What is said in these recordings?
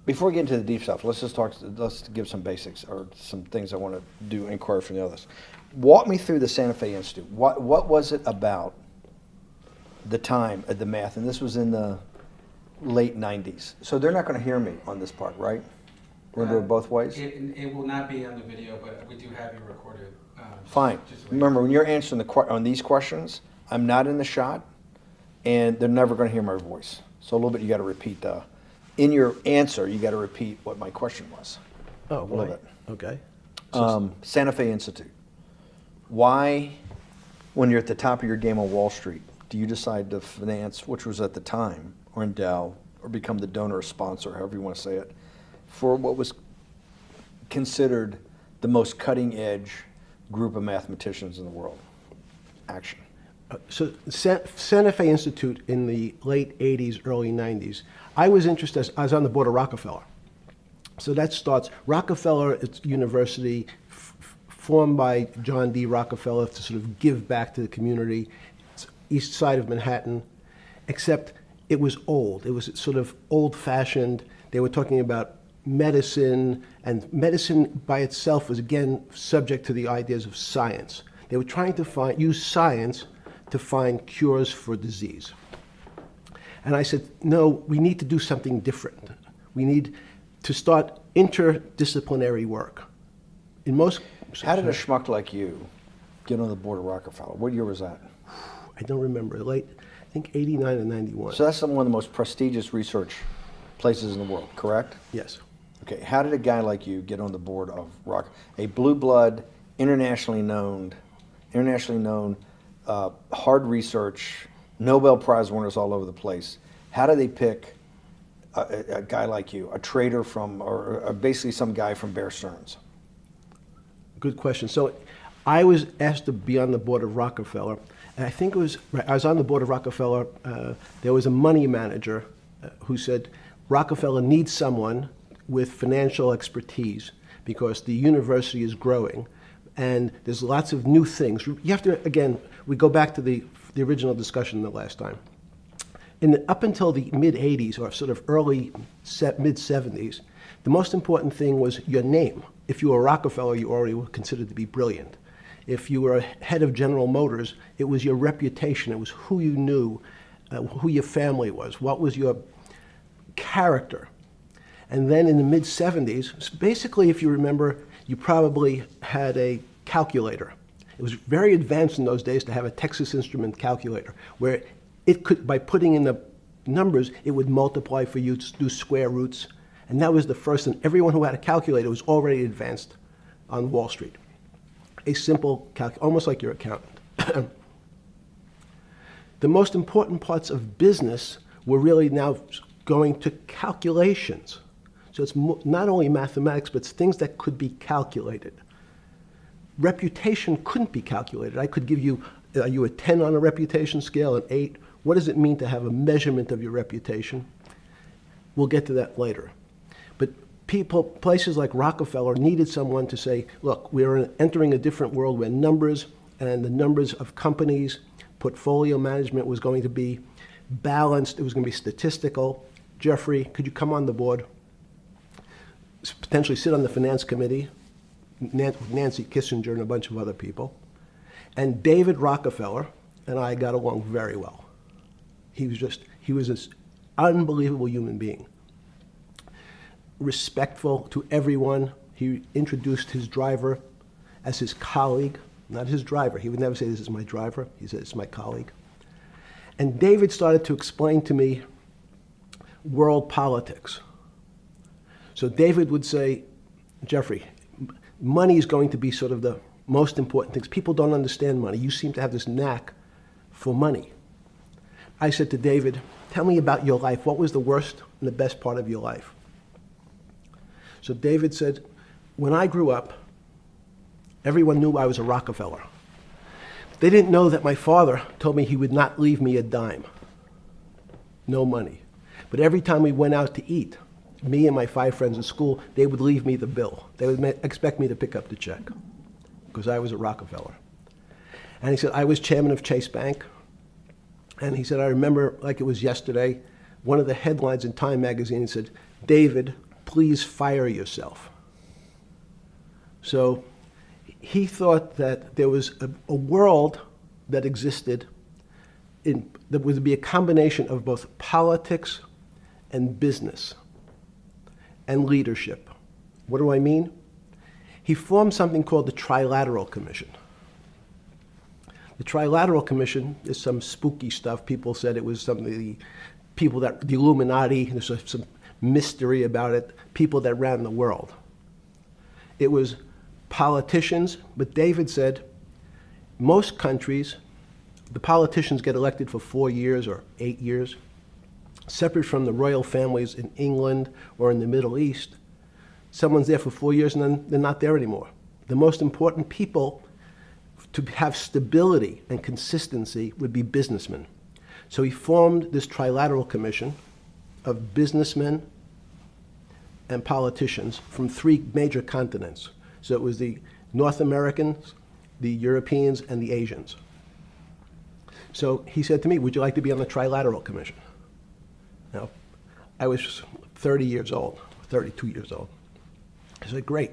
Before we get into the deep stuff, let's give some basics or some things I want to inquire from the others. Walk me through the Santa Fe Institute. What was it about the time of the math? And this was in the late 90s. So they're not going to hear me on this part, right? We're going to do it both ways? It will not be on the video, but we do have you recorded. Fine. Remember, when you're answering on these questions, I'm not in the shot, and they're never going to hear my voice. So a little bit, you got to repeat in your answer, you got to repeat what my question was. Oh, a little bit. Okay. Santa Fe Institute. Why, when you're at the top of your game on Wall Street, do you decide to finance, which was at the time, or endow, or become the donor or sponsor, however you want to say it, for what was considered the most cutting edge group of mathematicians in the world? Action. So Santa Fe Institute in the late 80s, early 90s, I was interested, I was on the board of Rockefeller. So that starts, Rockefeller, it's university formed by John D. Rockefeller to sort of give back to the community. It's east side of Manhattan, except it was old. It was sort of old-fashioned. They were talking about medicine, and medicine by itself was, again, subject to the ideas of science. They were trying to use science to find cures for disease. And I said, no, we need to do something different. We need to start interdisciplinary work. In most... How did a schmuck like you get on the board of Rockefeller? What year was that? I don't remember. Late, I think 89 or 91. So that's one of the most prestigious research places in the world, correct? Yes. Okay, how did a guy like you get on the board of a blue blood, internationally known, hard research, Nobel Prize winners all over the place? How do they pick a guy like you, a trader from, or basically some guy from Bear Stearns? Good question. So I was asked to be on the board of Rockefeller. And I think it was, I was on the board of Rockefeller. There was a money manager who said, Rockefeller needs someone with financial expertise because the university is growing and there's lots of new things. You have to, again, we go back to the original discussion the last time. Up until the mid-'80s or sort of early mid-'70s, the most important thing was your name. If you were Rockefeller, you already were considered to be brilliant. If you were head of General Motors, it was your reputation. It was who you knew, who your family was, what was your character. And then in the mid-'70s, basically, if you remember, you probably had a calculator. It was very advanced in those days to have a Texas Instrument calculator, where it could, by putting in the numbers, it would multiply for you to do square roots. And that was the first, and everyone who had a calculator was already advanced on Wall Street. A simple calculator, almost like your accountant. The most important parts of business were really now going to calculations. So it's not only mathematics, but it's things that could be calculated. Reputation couldn't be calculated. I could give you, are you a 10 on a reputation scale, an 8? What does it mean to have a measurement of your reputation? We'll get to that later. But places like Rockefeller needed someone to say, look, we're entering a different world where numbers and the numbers of companies, portfolio management was going to be balanced, it was going to be statistical. Jeffrey, could you come on the board? Potentially sit on the finance committee, Nancy Kissinger and a bunch of other people. And David Rockefeller and I got along very well. He was this unbelievable human being. Respectful to everyone. He introduced his driver as his colleague, not his driver. He would never say, this is my driver. He said, it's my colleague. And David started to explain to me world politics. So David would say, Jeffrey, money is going to be sort of the most important things. People don't understand money. You seem to have this knack for money. I said to David, tell me about your life. What was the worst and the best part of your life? So David said, when I grew up, everyone knew I was a Rockefeller. They didn't know that my father told me he would not leave me a dime. No money. But every time we went out to eat, me and my 5 friends in school, they would leave me the bill. They would expect me to pick up the check because I was a Rockefeller. And he said, I was chairman of Chase Bank. And he said, I remember like it was yesterday, one of the headlines in Time magazine said, David, please fire yourself. So he thought that there was a world that existed that would be a combination of both politics and business and leadership. What do I mean? He formed something called the Trilateral Commission. The Trilateral Commission is some spooky stuff. People said it was something, the Illuminati, there's some mystery about it, people that ran the world. It was politicians, but David said most countries, the politicians get elected for 4 years or 8 years, separate from the royal families in England or in the Middle East. Someone's there for 4 years and then they're not there anymore. The most important people to have stability and consistency would be businessmen. So he formed this Trilateral Commission of businessmen and politicians from 3 major continents. So it was the North Americans, the Europeans, and the Asians. So he said to me, would you like to be on the Trilateral Commission? Now, I was 30 years old, 32 years old. I said, great.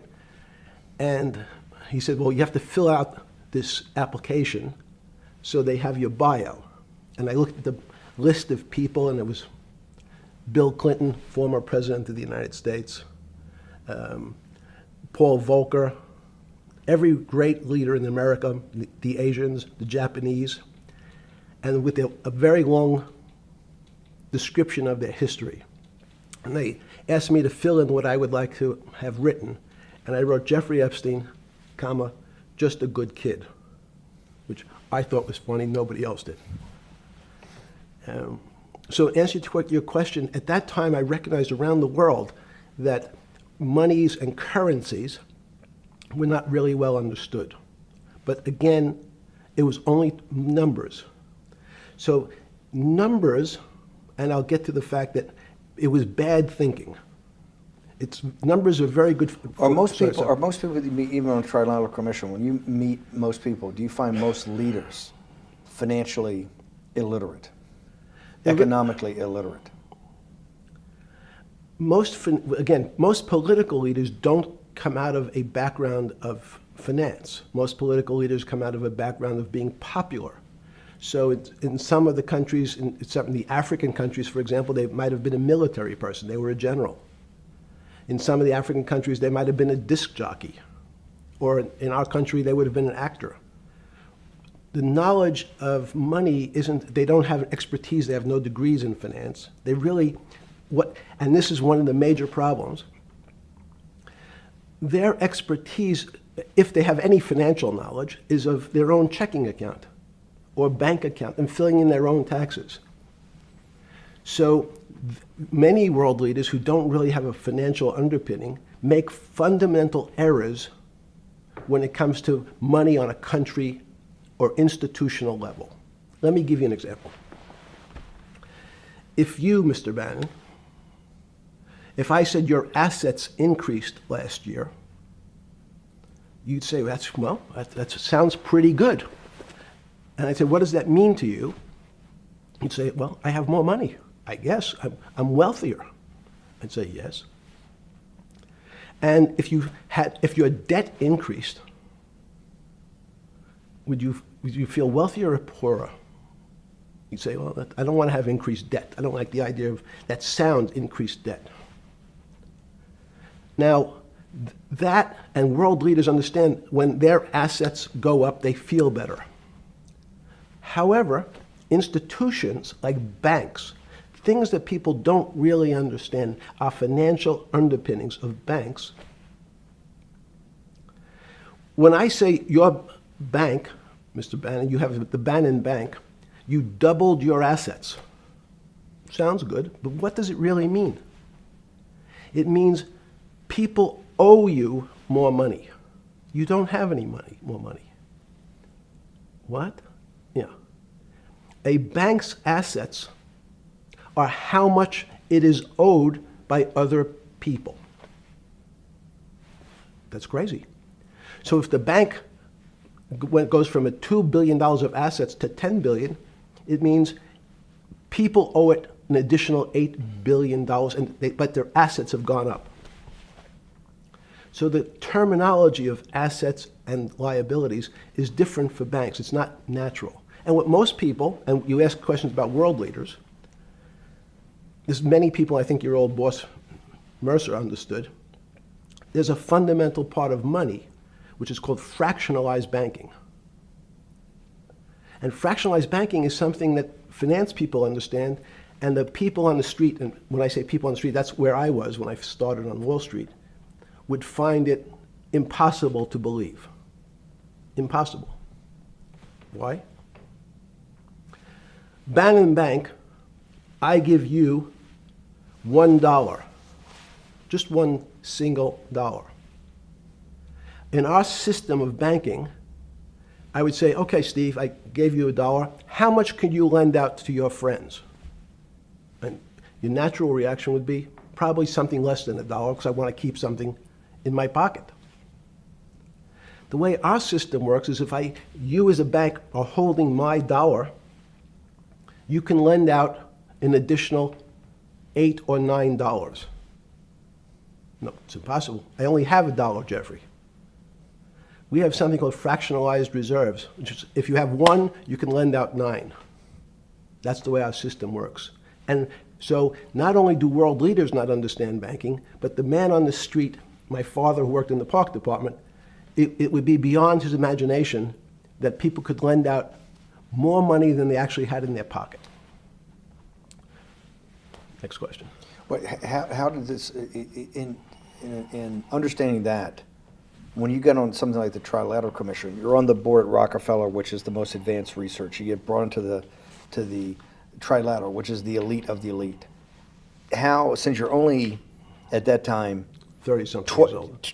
And he said, well, you have to fill out this application so they have your bio. And I looked at the list of people, and it was Bill Clinton, former president of the United States, Paul Volcker, every great leader in America, the Asians, the Japanese, and with a very long description of their history. And they asked me to fill in what I would like to have written. And I wrote Jeffrey Epstein, comma, just a good kid, which I thought was funny, nobody else did. So in answer to your question, at that time I recognized around the world that monies and currencies were not really well understood. But again, it was only numbers. So numbers, and I'll get to the fact that it was bad thinking. Numbers are very good. Are most people that you meet, even on a Trilateral Commission, when you meet most people, do you find most leaders financially illiterate, economically illiterate? Most political leaders don't come out of a background of finance. Most political leaders come out of a background of being popular. So in some of the countries, in some of the African countries, for example, they might have been a military person. They were a general. In some of the African countries, they might have been a disc jockey. Or in our country, they would have been an actor. The knowledge of money they don't have expertise, they have no degrees in finance. They really, and this is one of the major problems, their expertise, if they have any financial knowledge, is of their own checking account or bank account and filling in their own taxes. So many world leaders who don't really have a financial underpinning make fundamental errors when it comes to money on a country or institutional level. Let me give you an example. If you, Mr. Bannon, if I said your assets increased last year, you'd say, that sounds pretty good. And I'd say, what does that mean to you? You'd say, well, I have more money. I guess I'm wealthier. I'd say yes. And if your debt increased, would you feel wealthier or poorer? You'd say, well, I don't want to have increased debt. I don't like the idea of that sound, increased debt. Now, that and world leaders understand when their assets go up, they feel better. However, institutions like banks, things that people don't really understand are financial underpinnings of banks. When I say your bank, Mr. Bannon, you have the Bannon Bank, you doubled your assets. Sounds good, but what does it really mean? It means people owe you more money. You don't have any more money. What? Yeah. A bank's assets are how much it is owed by other people. That's crazy. So if the bank goes from a $2 billion of assets to $10 billion, it means people owe it an additional $8 billion, but their assets have gone up. So the terminology of assets and liabilities is different for banks. It's not natural. And what most people, and you ask questions about world leaders, there's many people, I think your old boss Mercer understood, there's a fundamental part of money which is called fractionalized banking. And fractionalized banking is something that finance people understand, and the people on the street, and when I say people on the street, that's where I was when I started on Wall Street, would find it impossible to believe. Impossible. Why? Bannon Bank, I give you $1, just one single dollar. In our system of banking, I would say, okay, Steve, I gave you $1. How much could you lend out to your friends? And your natural reaction would be probably something less than $1 because I want to keep something in my pocket. The way our system works is if you as a bank are holding my dollar, you can lend out an additional $8 or $9. No, it's impossible. I only have $1, Jeffrey. We have something called fractionalized reserves, which is if you have 1, you can lend out 9. That's the way our system works. And so not only do world leaders not understand banking, but the man on the street, my father who worked in the park department, it would be beyond his imagination that people could lend out more money than they actually had in their pocket. Next question. But how did this, in understanding that, when you get on something like the Trilateral Commission, you're on the board at Rockefeller, which is the most advanced research. You get brought into the Trilateral, which is the elite of the elite. How, since you're only at that time 30-something years old.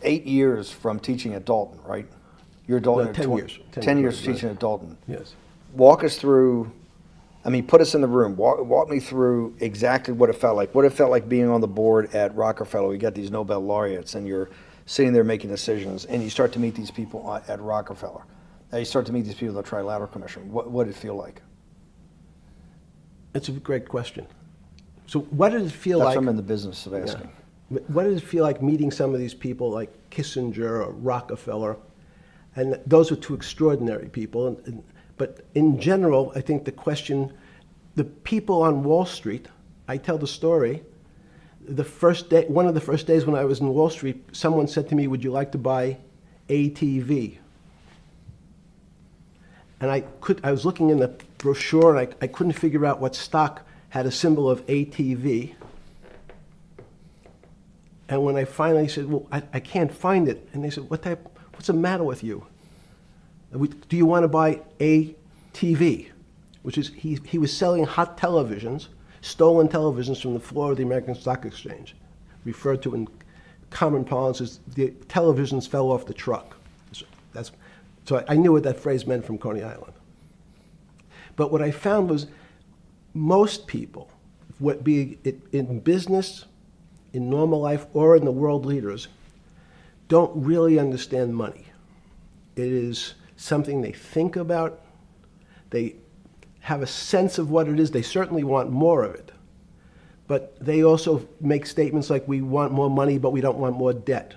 8 years from teaching at Dalton, right? You're a Dalton. No, 10 years. 10 years right. teaching at Dalton. Yes. Walk us through. I mean, put us in the room. Walk me through exactly what it felt like. What it felt like being on the board at Rockefeller. You got these Nobel laureates, and you're sitting there making decisions, and you start to meet these people at Rockefeller. Now you start to meet these people at the Trilateral Commission. What did it feel like? It's a great question. So what did it feel That's like? what I'm in the business of asking. Yeah. What did it feel like meeting some of these people like Kissinger or Rockefeller? And those are two extraordinary people. But in general, I think the question, the people on Wall Street, I tell the story, the first day, one of the first days when I was in Wall Street, someone said to me, would you like to buy ATV? And I was looking in the brochure and I couldn't figure out what stock had a symbol of ATV. And when I finally said, well, I can't find it. And they said, what's the matter with you? Do you want to buy ATV? Which is, he was selling hot televisions, stolen televisions from the floor of the American Stock Exchange, referred to in common parlance as the televisions fell off the truck. So I knew what that phrase meant from Coney Island. But what I found was most people, be it in business, in normal life, or in the world leaders, don't really understand money. It is something they think about. They have a sense of what it is. They certainly want more of it. But they also make statements like, we want more money, but we don't want more debt,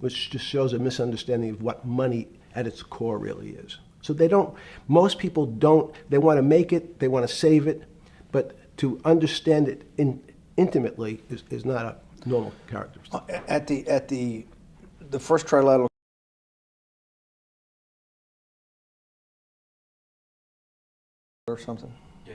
which just shows a misunderstanding of what money at its core really is. So most people don't, they want to make it, they want to save it, but to understand it intimately is not a normal characteristic. At the first Trilateral or something? Yeah,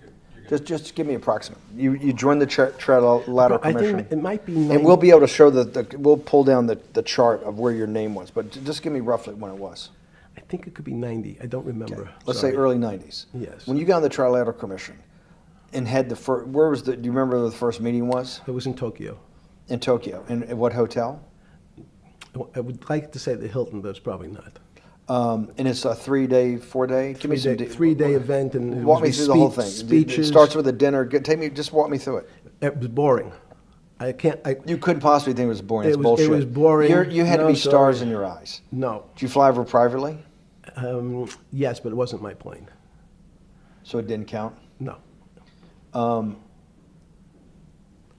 good. You're good. Just give me approximate. You joined the Trilateral I Commission. think it might be And we'll be able to show we'll pull down the chart of where your name was, but just give me roughly when it was. I think it could be 90. I don't remember. Okay. Let's say early 90s. Yes. When you got on the Trilateral Commission and had the first, do you remember where the first meeting was? It was in Tokyo. In Tokyo. And at what hotel? I would like to say the Hilton, but it's probably not. And it's a 3-day, 4-day? Give me some Three-day event, and it walk me was through the whole thing. Speeches. It starts with a dinner. Just walk me through it. It was boring. You couldn't possibly think it was boring. It's It bullshit. was boring. You had to No, be stars sorry. in your eyes. No. Did you fly over privately? Yes, but it wasn't my plane. So it didn't count? No.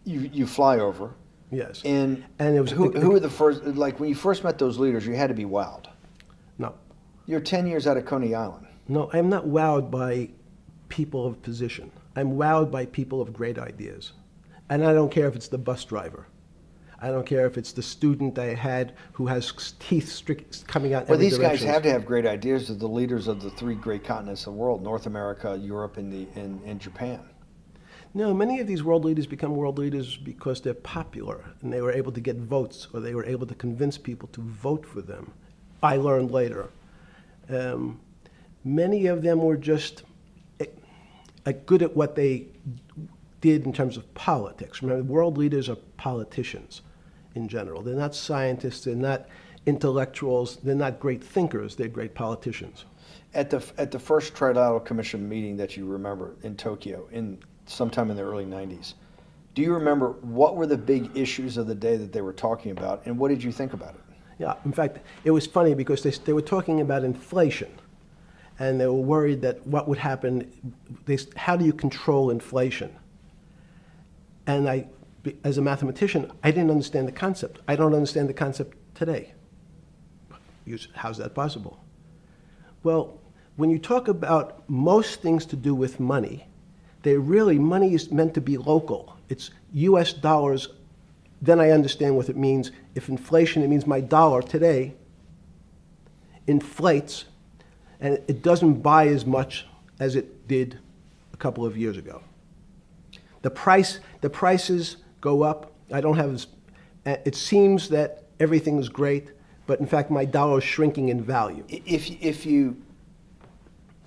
You fly over. Yes. And And it was who were the first? Like when you first met those leaders, you had to be wowed. No. You're 10 years out of Coney Island. No, I'm not wowed by people of position. I'm wowed by people of great ideas. And I don't care if it's the bus driver. I don't care if it's the student I had who has teeth coming out Well, every these guys direction. have to have great ideas. They're the leaders of the three great continents of the world: North America, Europe, and Japan. No, many of these world leaders become world leaders because they're popular and they were able to get votes or they were able to convince people to vote for them. I learned later. Many of them were just good at what they did in terms of politics. Remember, world leaders are politicians in general. They're not scientists, they're not intellectuals, they're not great thinkers, they're great politicians. At the first Trilateral Commission meeting that you remember in Tokyo, sometime in the early 90s, do you remember what were the big issues of the day that they were talking about, and what did you think about it? Yeah, in fact, it was funny because they were talking about inflation, and they were worried that what would happen, how do you control inflation? And as a mathematician, I didn't understand the concept. I don't understand the concept today. How's that possible? Well, when you talk about most things to do with money, money is meant to be local. It's US dollars. Then I understand what it means. If inflation, it means my dollar today inflates, and it doesn't buy as much as it did a couple of years ago. The prices go up. It seems that everything is great, but in fact my dollar is shrinking in value. If you,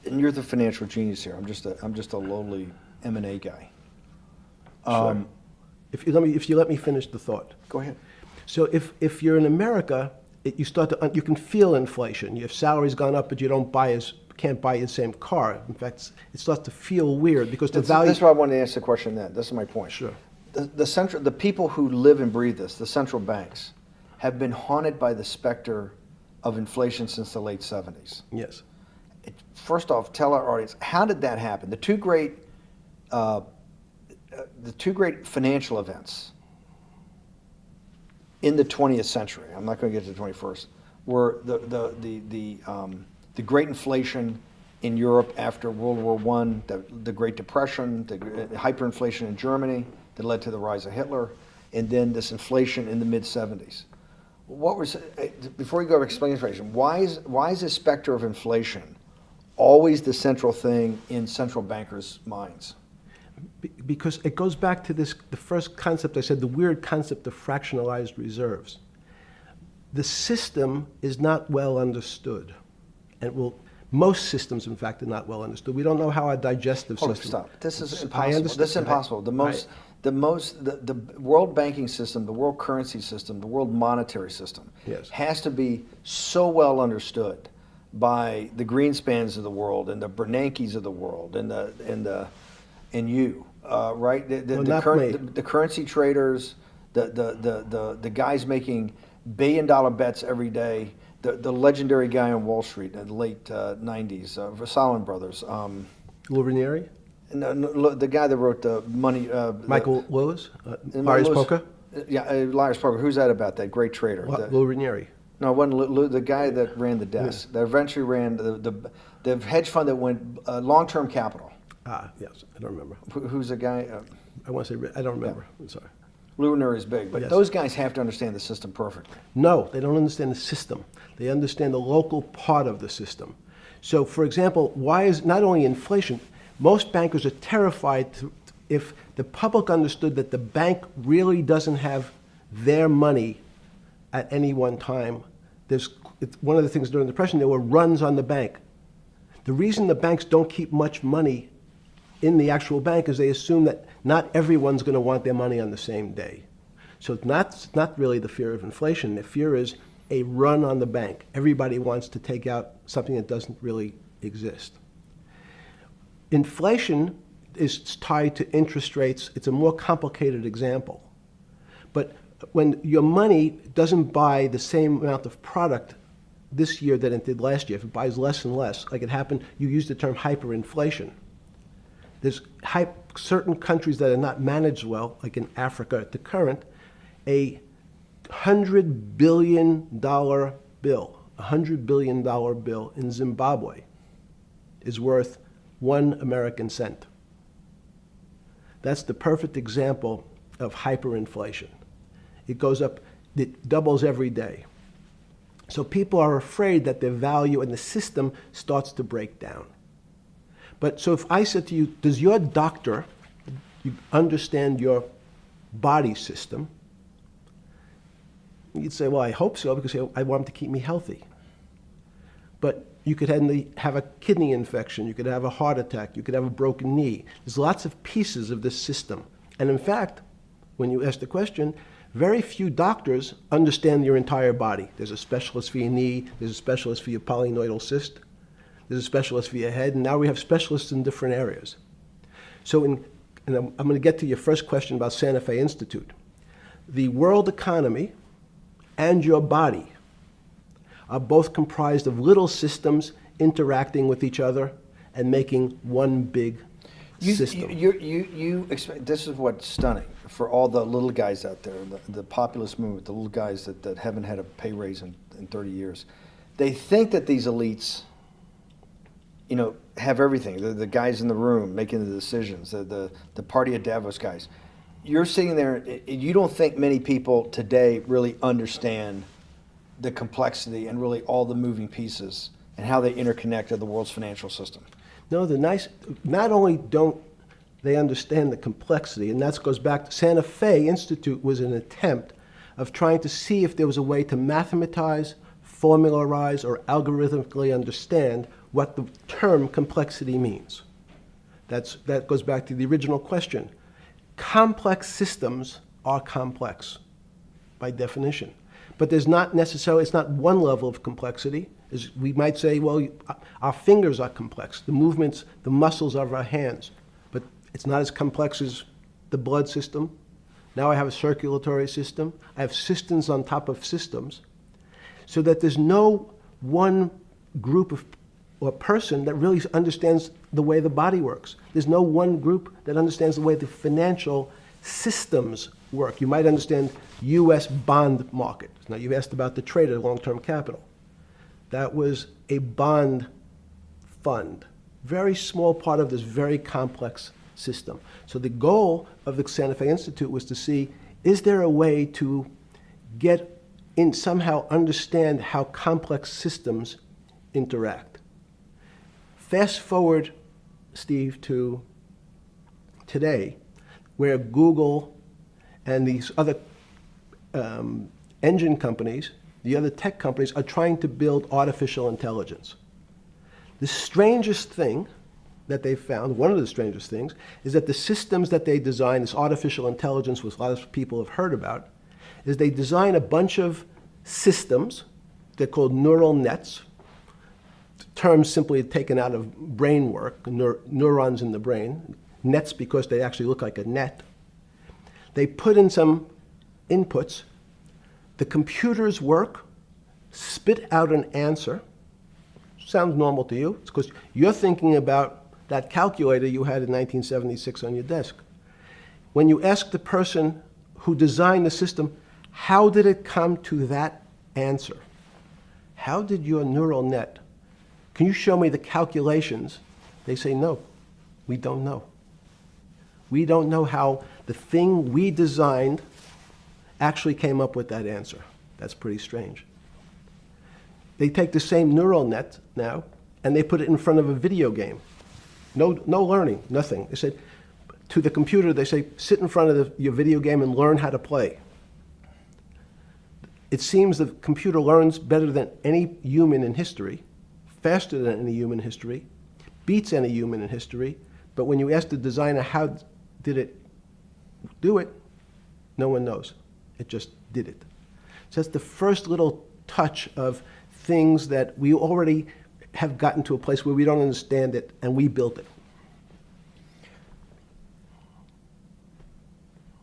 and you're the financial genius here. I'm just a lowly M&A guy. Sure. If you let me finish the thought. Go ahead. So if you're in America, you can feel inflation. Your salary's gone up, but you can't buy the same car. In fact, it starts to feel weird because the value. That's why I wanted to ask the question then. This is my point. Sure. The people who live and breathe this, the central banks, have been haunted by the specter of inflation since the late 70s. Yes. First off, tell our audience, how did that happen? The two great financial events in the 20th century, I'm not going to get to the 21st, were the great inflation in Europe after World War I, the Great Depression, the hyperinflation in Germany that led to the rise of Hitler, and then this inflation in the mid-70s. Before you go to explain inflation, why is this specter of inflation always the central thing in central bankers' minds? Because it goes back to the first concept I said, the weird concept of fractionalized reserves. The system is not well understood. And most systems, in fact, are not well understood. We don't know how our digestive system. Stop. This is I impossible. understand. This is impossible. The world banking system, the world currency system, the world monetary system has to be so well understood by the Greenspans of the world and the Bernankes of the world and you, right? The currency traders, the guys making billion-dollar bets every day. The legendary guy on Wall Street in the late 90s, Salomon Brothers. Lou Ranieri? No, the guy that wrote the money. Michael Lewis? Liar's Poker? Yeah, Liar's Poker. Who's that about? That great trader. Lou Ranieri. No, it wasn't Lou, the guy that ran the desk. Yeah. That eventually ran the hedge fund that went long-term capital. Yes, I don't remember. Who's the guy? I want to say, I don't remember. Yeah. I'm sorry. Lou Ranieri is big, but those guys have to understand the system perfectly. No, they don't understand the system. They understand the local part of the system. So, for example, why is not only inflation, most bankers are terrified if the public understood that the bank really doesn't have their money at any one time. One of the things during the Depression, there were runs on the bank. The reason the banks don't keep much money in the actual bank is they assume that not everyone's going to want their money on the same day. So it's not really the fear of inflation. The fear is a run on the bank. Everybody wants to take out something that doesn't really exist. Inflation is tied to interest rates. It's a more complicated example. But when your money doesn't buy the same amount of product this year than it did last year, if it buys less and less, like it happened, you used the term hyperinflation. There's certain countries that are not managed well, like in Africa at the current, a $100 billion bill, $100 billion bill in Zimbabwe is worth 1 American cent. That's the perfect example of hyperinflation. It goes up, it doubles every day. So people are afraid that their value in the system starts to break down. But so if I said to you, does your doctor understand your body system? You'd say, well, I hope so, because I want him to keep me healthy. But you could have a kidney infection, you could have a heart attack, you could have a broken knee. There's lots of pieces of this system. And in fact, when you ask the question, very few doctors understand your entire body. There's a specialist for your knee, there's a specialist for your polynoidal cyst, there's a specialist for your head, and now we have specialists in different areas. So and I'm going to get to your first question about Santa Fe Institute. The world economy and your body are both comprised of little systems interacting with each other and making one big system. This is what's stunning for all the little guys out there, the populist movement, the little guys that haven't had a pay raise in 30 years. They think that these elites, have everything. The guys in the room making the decisions, the party at Davos guys. You're sitting there, you don't think many people today really understand the complexity and really all the moving pieces and how they interconnect to the world's financial system. No, not only don't they understand the complexity, and that goes back to Santa Fe Institute was an attempt of trying to see if there was a way to mathematize, formularize, or algorithmically understand what the term complexity means. That goes back to the original question. Complex systems are complex by definition. But there's not necessarily, it's not one level of complexity. As we might say, well, our fingers are complex, the movements, the muscles of our hands, but it's not as complex as the blood system. Now I have a circulatory system. I have systems on top of systems, so that there's no one group of or person that really understands the way the body works. There's no one group that understands the way the financial systems work. You might understand U.S. bond market. Now, you've asked about the trade of long-term capital. That was a bond fund, very small part of this very complex system. So the goal of the Santa Fe Institute was to see, is there a way to get in, somehow understand how complex systems interact? Fast forward, Steve, to today, where Google and these other engine companies, the other tech companies, are trying to build artificial intelligence. The strangest thing that they've found, one of the strangest things, is that the systems that they design, this artificial intelligence, which a lot of people have heard about, is they design a bunch of systems. They're called neural nets. The term simply taken out of brain work, neurons in the brain. Nets because they actually look like a net. They put in some inputs. The computers work, spit out an answer. Sounds normal to you. It's because you're thinking about that calculator you had in 1976 on your desk. When you ask the person who designed the system, how did it come to that answer? How did your neural net, can you show me the calculations? They say, no, we don't know. We don't know how the thing we designed actually came up with that answer. That's pretty strange. They take the same neural net now and they put it in front of a video game. No learning, nothing. They said to the computer, they say, sit in front of your video game and learn how to play. It seems the computer learns better than any human in history, faster than any human in history, beats any human in history, but when you ask the designer how did it do it, no one knows. It just did it. So that's the first little touch of things that we already have gotten to a place where we don't understand it and we built it.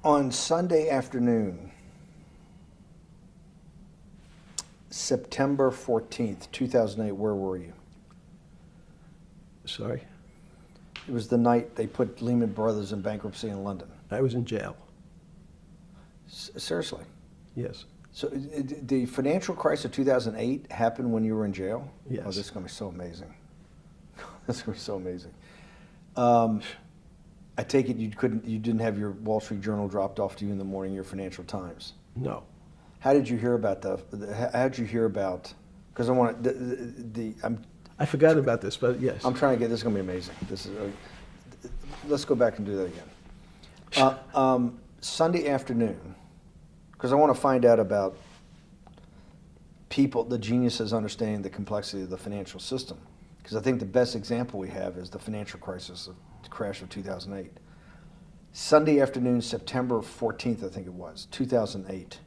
On Sunday afternoon, September 14th, 2008, where were you? Sorry? It was the night they put Lehman Brothers in bankruptcy in London. I was in jail. Seriously? Yes. So the financial crisis of 2008 happened when you were in jail? Yes. Oh, this is going to be so amazing. This is going to be so amazing. I take it you didn't have your Wall Street Journal dropped off to you in the morning, your Financial Times. No. How did you hear about because I want I forgot about this, but yes. I'm trying to get, this is going to be amazing. Let's go back and do that again. Sunday afternoon, because I want to find out about people, the geniuses understanding the complexity of the financial system. Because I think the best example we have is the financial crisis, the crash of 2008. Sunday afternoon, September 14th, I think it was, 2008,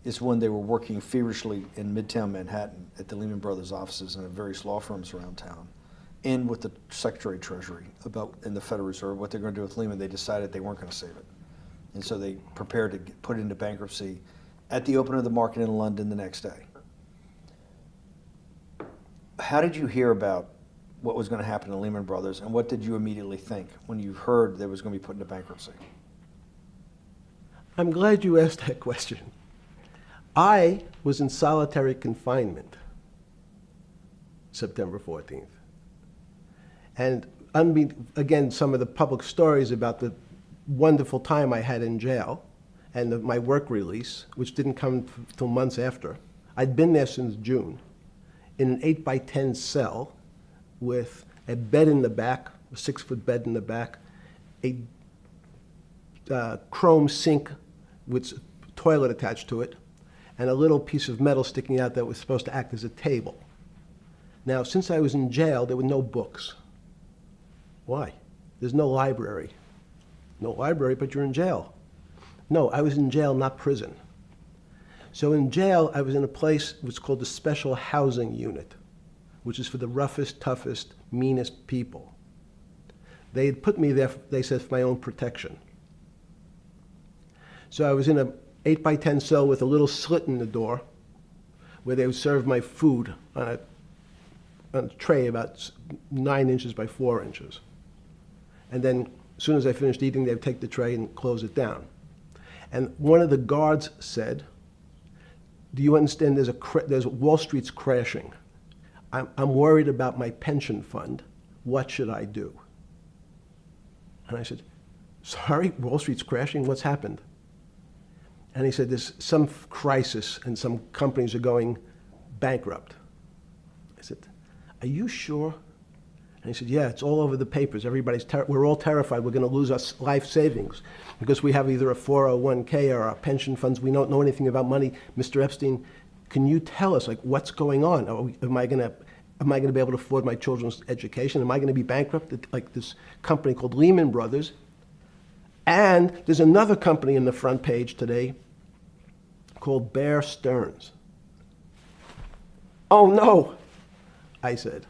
is when they were working feverishly in Midtown Manhattan at the Lehman Brothers offices and at various law firms around town, and with the Secretary of Treasury in the Federal Reserve, what they're going to do with Lehman. They decided they weren't going to save it. And so they prepared to put it into bankruptcy at the open of the market in London the next day. How did you hear about what was going to happen to Lehman Brothers, and what did you immediately think when you heard they was going to be put into bankruptcy? I'm glad you asked that question. I was in solitary confinement September 14th. And again, some of the public stories about the wonderful time I had in jail and my work release, which didn't come till months after. I'd been there since June in an 8x10 cell with a bed in the back, a 6-foot bed in the back, a chrome sink with a toilet attached to it, and a little piece of metal sticking out that was supposed to act as a table. Now, since I was in jail, there were no books. Why? There's no library. No library, but you're in jail. No, I was in jail, not prison. So in jail, I was in a place which was called the Special Housing Unit, which is for the roughest, toughest, meanest people. They had put me there, they said, for my own protection. So I was in a 8x10 cell with a little slit in the door where they would serve my food on a tray about 9 inches by 4 inches. And then as soon as I finished eating, they would take the tray and close it down. And one of the guards said, do you understand there's Wall Street's crashing. I'm worried about my pension fund. What should I do? And I said, sorry, Wall Street's crashing? What's happened? And he said, there's some crisis and some companies are going bankrupt. I said, are you sure? And he said, yeah, it's all over the papers. We're all terrified we're going to lose our life savings because we have either a 401k or our pension funds. We don't know anything about money. Mr. Epstein, can you tell us, like, what's going on? Am I going to be able to afford my children's education? Am I going to be bankrupt like this company called Lehman Brothers? And there's another company in the front page today called Bear Stearns. Oh, no, I said.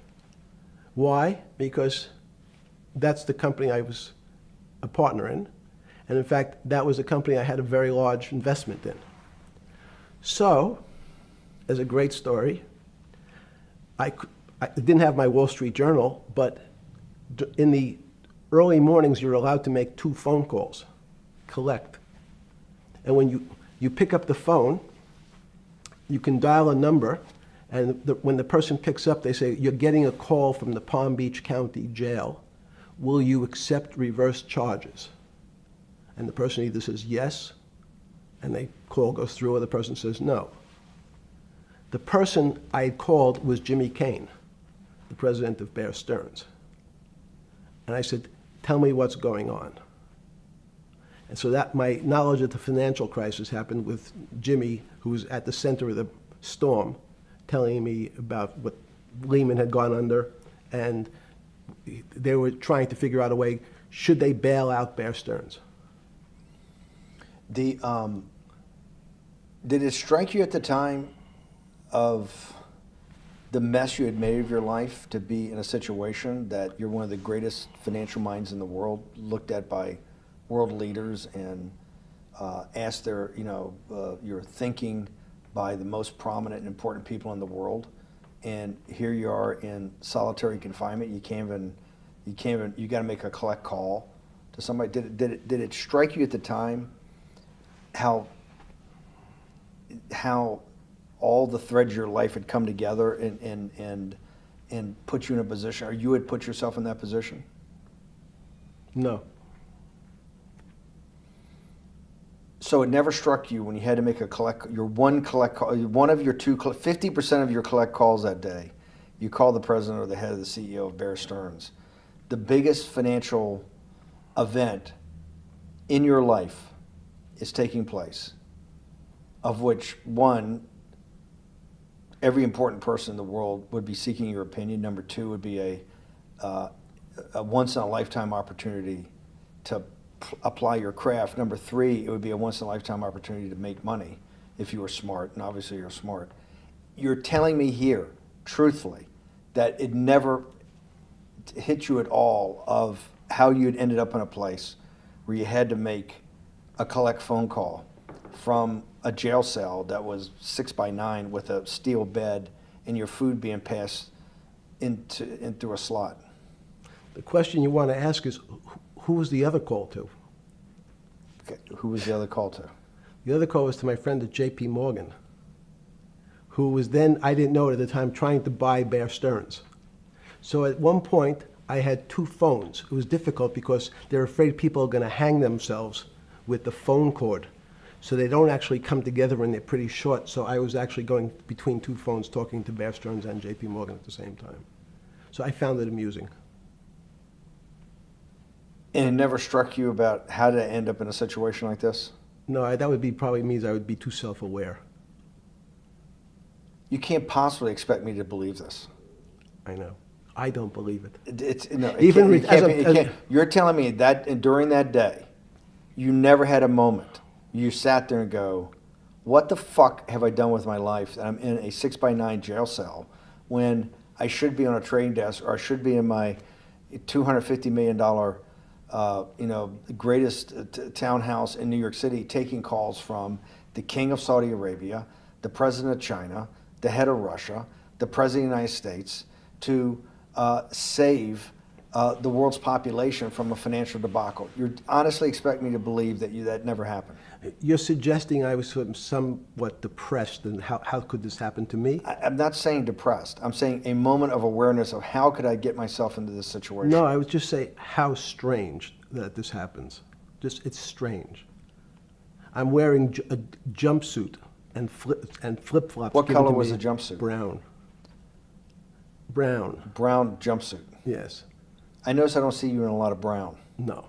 Why? Because that's the company I was a partner in. And in fact, that was a company I had a very large investment in. So, as a great story, I didn't have my Wall Street Journal, but in the early mornings, you're allowed to make 2 phone calls, collect. And when you pick up the phone, you can dial a number, and when the person picks up, they say, you're getting a call from the Palm Beach County Jail. Will you accept reverse charges? And the person either says yes, and the call goes through, or the person says no. The person I had called was Jimmy Kane, the president of Bear Stearns. And I said, tell me what's going on. And so that my knowledge of the financial crisis happened with Jimmy, who was at the center of the storm, telling me about what Lehman had gone under, and they were trying to figure out a way, should they bail out Bear Stearns? Did it strike you at the time of the mess you had made of your life to be in a situation that you're one of the greatest financial minds in the world, looked at by world leaders and asked your thinking by the most prominent and important people in the world, and here you are in solitary confinement. You got to make a collect call to somebody. Did it strike you at the time how how all the threads of your life had come together and put you in a position, or you had put yourself in that position? No. So it never struck you when you had to make one of your 50% of your collect calls that day, you call the president or the head of the CEO of Bear Stearns. The biggest financial event in your life is taking place, of which one, every important person in the world would be seeking your opinion. Number two would be a once-in-a-lifetime opportunity to apply your craft. Number three, it would be a once-in-a-lifetime opportunity to make money if you were smart, and obviously you're smart. You're telling me here, truthfully, that it never hit you at all of how you'd ended up in a place where you had to make a collect phone call from a jail cell that was 6x9 with a steel bed and your food being passed in through a slot. The question you want to ask is, who was the other call to? Okay. Who was the other call to? The other call was to my friend at J.P. Morgan, who was then, I didn't know it at the time, trying to buy Bear Stearns. So at one point, I had two phones. It was difficult because they're afraid people are going to hang themselves with the phone cord. So they don't actually come together and they're pretty short. So I was actually going between two phones talking to Bear Stearns and J.P. Morgan at the same time. So I found it amusing. And it never struck you about how to end up in a situation like this? No, that would be probably means I would be too self-aware. You can't possibly expect me to believe this. I know. I don't believe it. It's no, it Even can't, it can't as be, it can't. You're telling me that during that day, you never had a moment. You sat there and go, what the fuck have I done with my life that I'm in a 6x9 jail cell when I should be on a trading desk, or I should be in my $250 million greatest townhouse in New York City, taking calls from the king of Saudi Arabia, the president of China, the head of Russia, the president of the United States, to save the world's population from a financial debacle. You honestly expect me to believe that never happened? You're suggesting I was somewhat depressed, and how could this happen to me? I'm not saying depressed. I'm saying a moment of awareness of how could I get myself into this situation. No, I would just say how strange that this happens. It's strange. I'm wearing a jumpsuit and flip-flops. What given color to was me. the jumpsuit? Brown. Brown. Brown jumpsuit. Yes. I notice I don't see you in a lot of brown. No.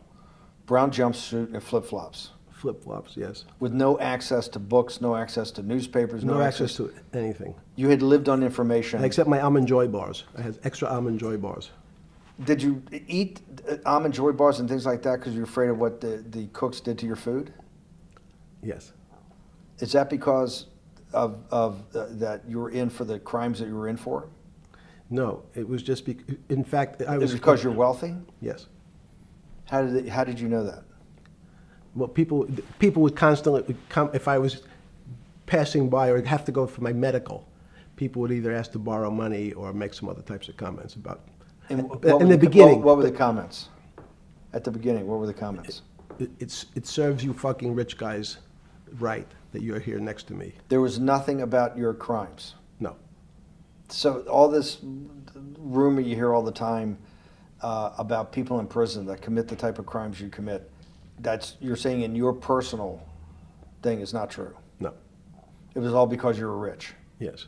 Brown jumpsuit and flip-flops. Flip-flops, yes. With no access to books, no access to newspapers, No access to anything. You had lived on information. Except my Almond Joy bars. I had extra Almond Joy bars. Did you eat Almond Joy bars and things like that because you're afraid of what the cooks did to your food? Yes. Is that because of that you were in for the crimes that you were in for? No, it was just in fact, I Is was... it because you're wealthy? Yes. How did you know that? Well, people would constantly come, if I was passing by or have to go for my medical, people would either ask to borrow money or make some other types of comments about... In the beginning... What were the comments? At the beginning, what were the comments? It serves you fucking rich guys right that you're here next to me. There was nothing about your crimes? No. So all this rumor you hear all the time about people in prison that commit the type of crimes you commit, you're saying in your personal thing is not true? No. It was all because you were rich? Yes.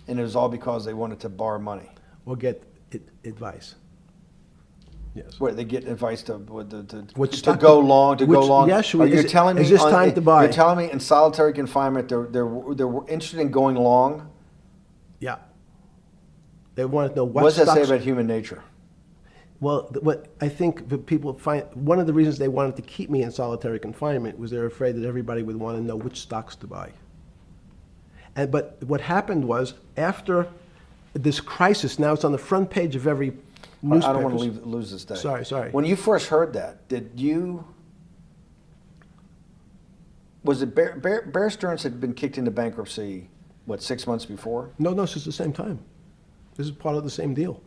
And it was all because they wanted to borrow money? Or get advice. Yes. What, they get advice to stock go long? Yes. You're telling me is this time to buy? You're telling me in solitary confinement they're interested in going long? Yeah. They want to know what does that say stocks... about human nature? Well, what I think the people find, one of the reasons they wanted to keep me in solitary confinement was they're afraid that everybody would want to know which stocks to buy. But what happened was, after this crisis, now it's on the front page of every newspaper. I don't want to lose this day. Sorry. When you first heard that, was it Bear Stearns had been kicked into bankruptcy, 6 months before? No, this is the same time. This is part of the same deal.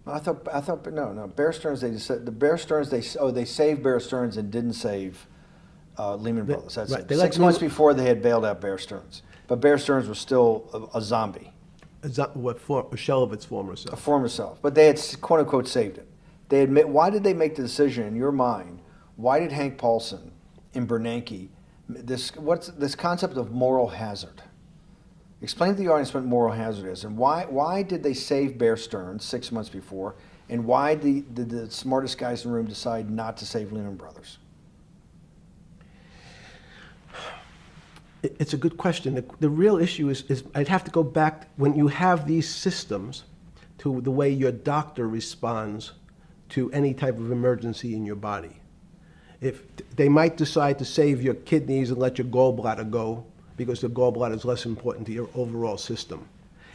I thought, no. Bear Stearns, they saved Bear Stearns and didn't save Lehman Brothers. That's right. it. They 6 months before they had bailed out Bear Stearns. But Bear Stearns was still a zombie, A shell of its former a self. former self. But they had quote unquote saved it. They admit. Why did they make the decision in your mind? Why did Hank Paulson and Bernanke what's this concept of moral hazard? Explain to the audience what moral hazard is, and why did they save Bear Stearns 6 months before, and why did the smartest guys in the room decide not to save Lehman Brothers? It's a good question. The real issue is I'd have to go back when you have these systems to the way your doctor responds to any type of emergency in your body. If they might decide to save your kidneys and let your gallbladder go because the gallbladder is less important to your overall system.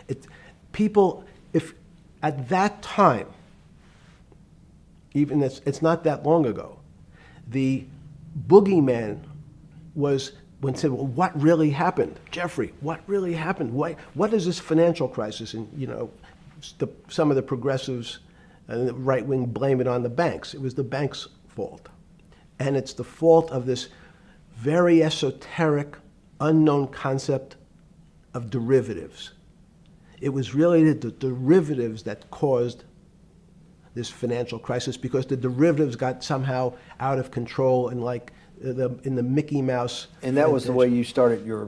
If at that time, even it's not that long ago, the boogeyman was when said, well, what really happened? Jeffrey, what really happened? What is this financial crisis? And, some of the progressives and the right wing blame it on the banks. It was the banks' fault. And it's the fault of this very esoteric, unknown concept of derivatives. It was really the derivatives that caused this financial crisis because the derivatives got somehow out of control and in the Mickey Mouse. And that was the way you started your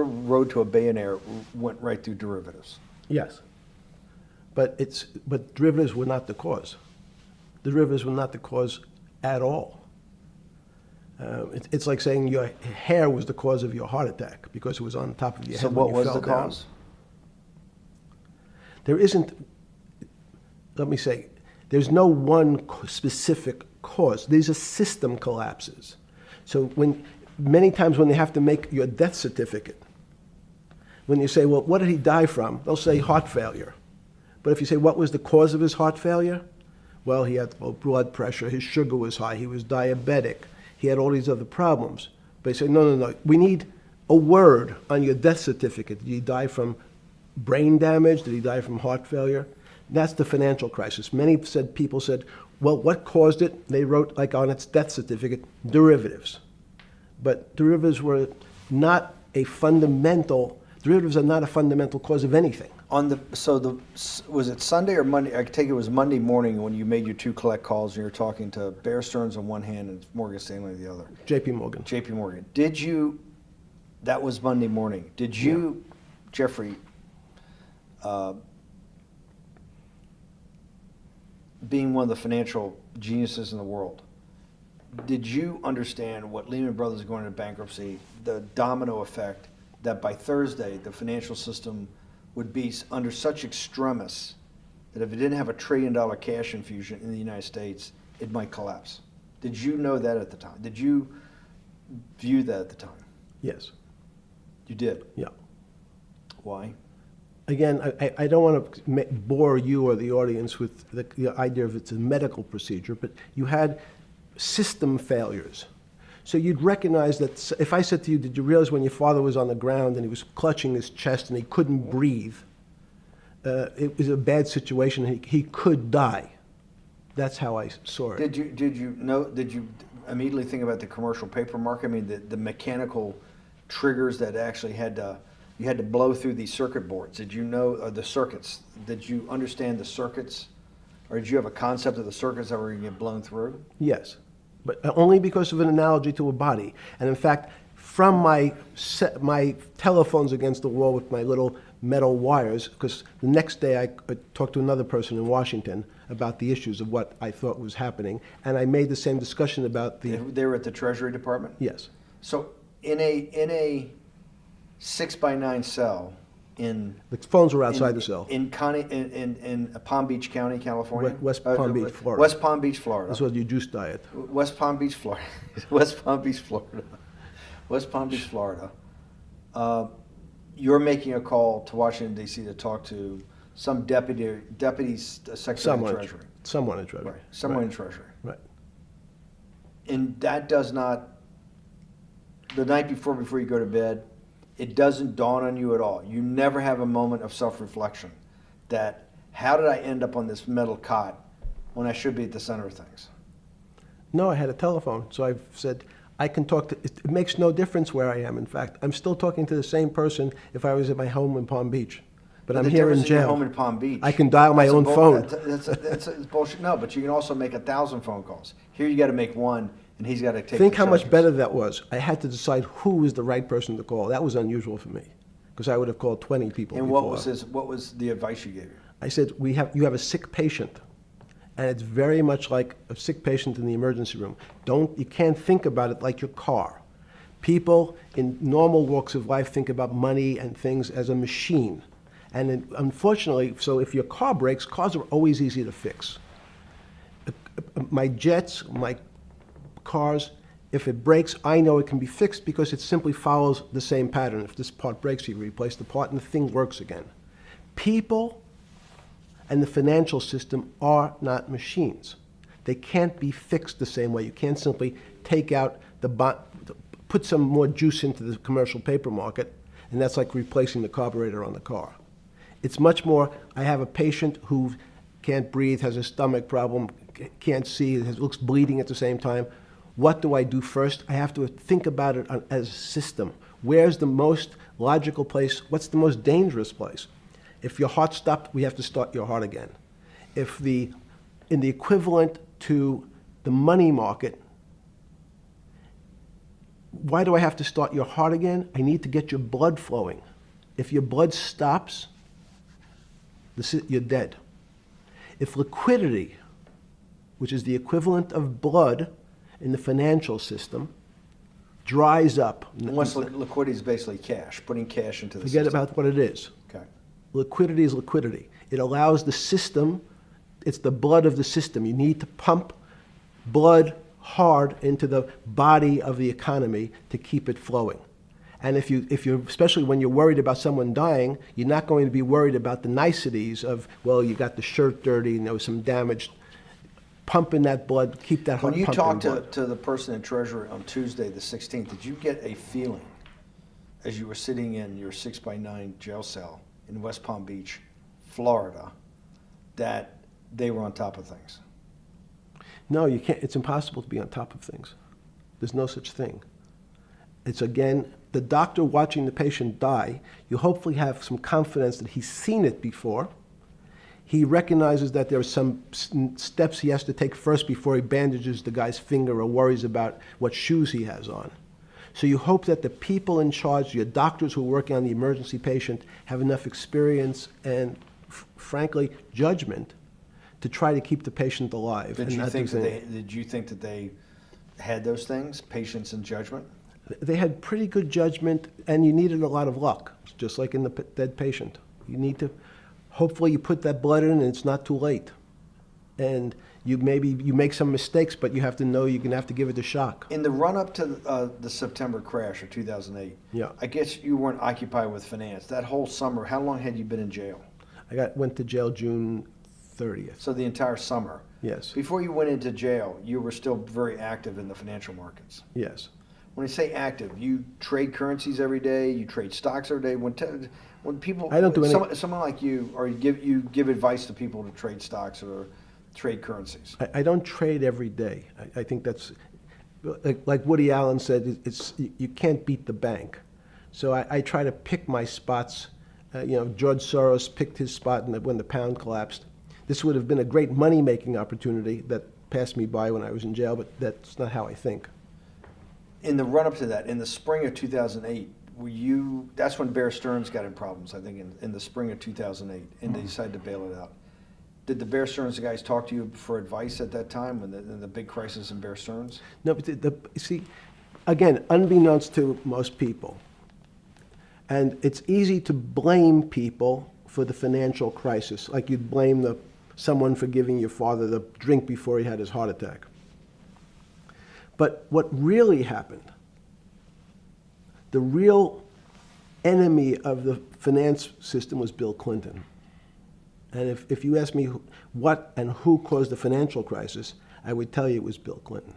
road to a billionaire went right through derivatives. Yes. But derivatives were not the cause. Derivatives were not the cause at all. It's like saying your hair was the cause of your heart attack because it was on top of your head. So what was the cause? There isn't, let me say, there's no one specific cause. These are system collapses. So many times when they have to make your death certificate, when you say, well, what did he die from? They'll say heart failure. But if you say, what was the cause of his heart failure? Well, he had low blood pressure, his sugar was high, he was diabetic, he had all these other problems. But they say, no, we need a word on your death certificate. Did he die from brain damage? Did he die from heart failure? That's the financial crisis. Many people said, well, what caused it? They wrote, like on its death certificate, derivatives. But derivatives are not a fundamental cause of anything. Was it Sunday or Monday? I take it was Monday morning when you made your two collect calls and you were talking to Bear Stearns on one hand and Morgan Stanley on the other. J.P. Morgan. J.P. Morgan. That was Monday morning. Did you, Jeffrey, being one of the financial geniuses in the world, did you understand what Lehman Brothers going into bankruptcy, the domino effect, that by Thursday the financial system would be under such extremis that if it didn't have $1 trillion cash infusion in the United States, it might collapse? Did you know that at the time? Did you view that at the time? Yes. You did? Yeah. Why? Again, I don't want to bore you or the audience with the idea of it's a medical procedure, but you had system failures. So you'd recognize that if I said to you, did you realize when your father was on the ground and he was clutching his chest and he couldn't breathe, it was a bad situation, he could die. That's how I saw it. Did you immediately think about the commercial paper market? I mean, the mechanical triggers that actually you had to blow through these circuit boards. Did you know the circuits? Did you understand the circuits? Or did you have a concept of the circuits that were going to get blown through? Yes, but only because of an analogy to a body. And in fact, from my telephones against the wall with my little metal wires, because the next day I talked to another person in Washington about the issues of what I thought was happening, and I made the same discussion about the... They were at the Treasury Department? Yes. So in a 6x9 cell in... The phones were outside the cell. In Palm Beach County, California? West Palm Beach, Florida. West Palm Beach, Florida. That's what your juice diet. West Palm Beach, Florida. West Palm Beach, Florida. West Palm Beach, Florida. You're making a call to Washington, D.C. to talk to some deputy secretary of Treasury. Someone in Treasury. Right. Someone in Treasury. Right. And that does not, the night before you go to bed, it doesn't dawn on you at all. You never have a moment of self-reflection that, how did I end up on this metal cot when I should be at the center of things? No, I had a telephone. So I said, I can talk to, it makes no difference where I am. In fact, I'm still talking to the same person if I was at my home in Palm Beach. But I'm the here in difference in your jail. home in Palm Beach. I can dial my that's a own phone. That's bullshit. No, but you can also make 1,000 phone calls. Here you got to make one, and he's got to take. Think the how much judgments. better that was. I had to decide who was the right person to call. That was unusual for me, because I would have called 20 people And before. what was the advice you gave him? I said, you have a sick patient, and it's very much like a sick patient in the emergency room. You can't think about it like your car. People in normal walks of life think about money and things as a machine. And unfortunately, so if your car breaks, cars are always easy to fix. My jets, my cars, if it breaks, I know it can be fixed because it simply follows the same pattern. If this part breaks, you replace the part and the thing works again. People and the financial system are not machines. They can't be fixed the same way. You can't simply take out put some more juice into the commercial paper market, and that's like replacing the carburetor on the car. It's much more, I have a patient who can't breathe, has a stomach problem, can't see, looks bleeding at the same time. What do I do first? I have to think about it as a system. Where's the most logical place? What's the most dangerous place? If your heart stopped, we have to start your heart again. In the equivalent to the money market, why do I have to start your heart again? I need to get your blood flowing. If your blood stops, you're dead. If liquidity, which is the equivalent of blood in the financial system, dries up. Once liquidity is basically cash, putting cash into the Forget system. about what it is. Okay. Liquidity is liquidity. It allows the system, it's the blood of the system. You need to pump blood hard into the body of the economy to keep it flowing. And if you're, especially when you're worried about someone dying, you're not going to be worried about the niceties of, well, you got the shirt dirty and there was some damage. Pump in that blood, keep that heart When you pumping talked to the person in Treasury on Tuesday, the 16th, did you get a feeling as you were sitting in your 6x9 jail cell in West Palm Beach, Florida, that they were on top of things? No, you can't. It's impossible to be on top of things. There's no such thing. It's, again, the doctor watching the patient die. You hopefully have some confidence that he's seen it before. He recognizes that there are some steps he has to take first before he bandages the guy's finger or worries about what shoes he has on. So you hope that the people in charge, your doctors who are working on the emergency patient, have enough experience and, frankly, judgment to try to keep the patient alive. Did you think that they had those things, patience and judgment? They had pretty good judgment, and you needed a lot of luck, just like in the dead patient. You need to, hopefully you put that blood in and it's not too late. And you make some mistakes, but you have to know you're going to have to give it a shock. In the run-up to the September crash of 2008, Yeah. I guess you weren't occupied with finance. That whole summer, how long had you been in jail? Went to jail June 30th. So the entire summer. Yes. Before you went into jail, you were still very active in the financial markets. Yes. When I say active, you trade currencies every day, you trade stocks every day. When people, I don't do any. Someone like you, or you give advice to people to trade stocks or trade currencies. I don't trade every day. I think that's, like Woody Allen said, you can't beat the bank. So I try to pick my spots. George Soros picked his spot when the pound collapsed. This would have been a great money-making opportunity that passed me by when I was in jail, but that's not how I think. In the run-up to that, in the spring of 2008, that's when Bear Stearns got in problems, I think, in the spring of 2008, and they decided to bail it out. Did the Bear Stearns guys talk to you for advice at that time, in the big crisis in Bear Stearns? No, but see, again, unbeknownst to most people, and it's easy to blame people for the financial crisis, like you'd blame someone for giving your father the drink before he had his heart attack. But what really happened, the real enemy of the finance system was Bill Clinton. And if you ask me what and who caused the financial crisis, I would tell you it was Bill Clinton.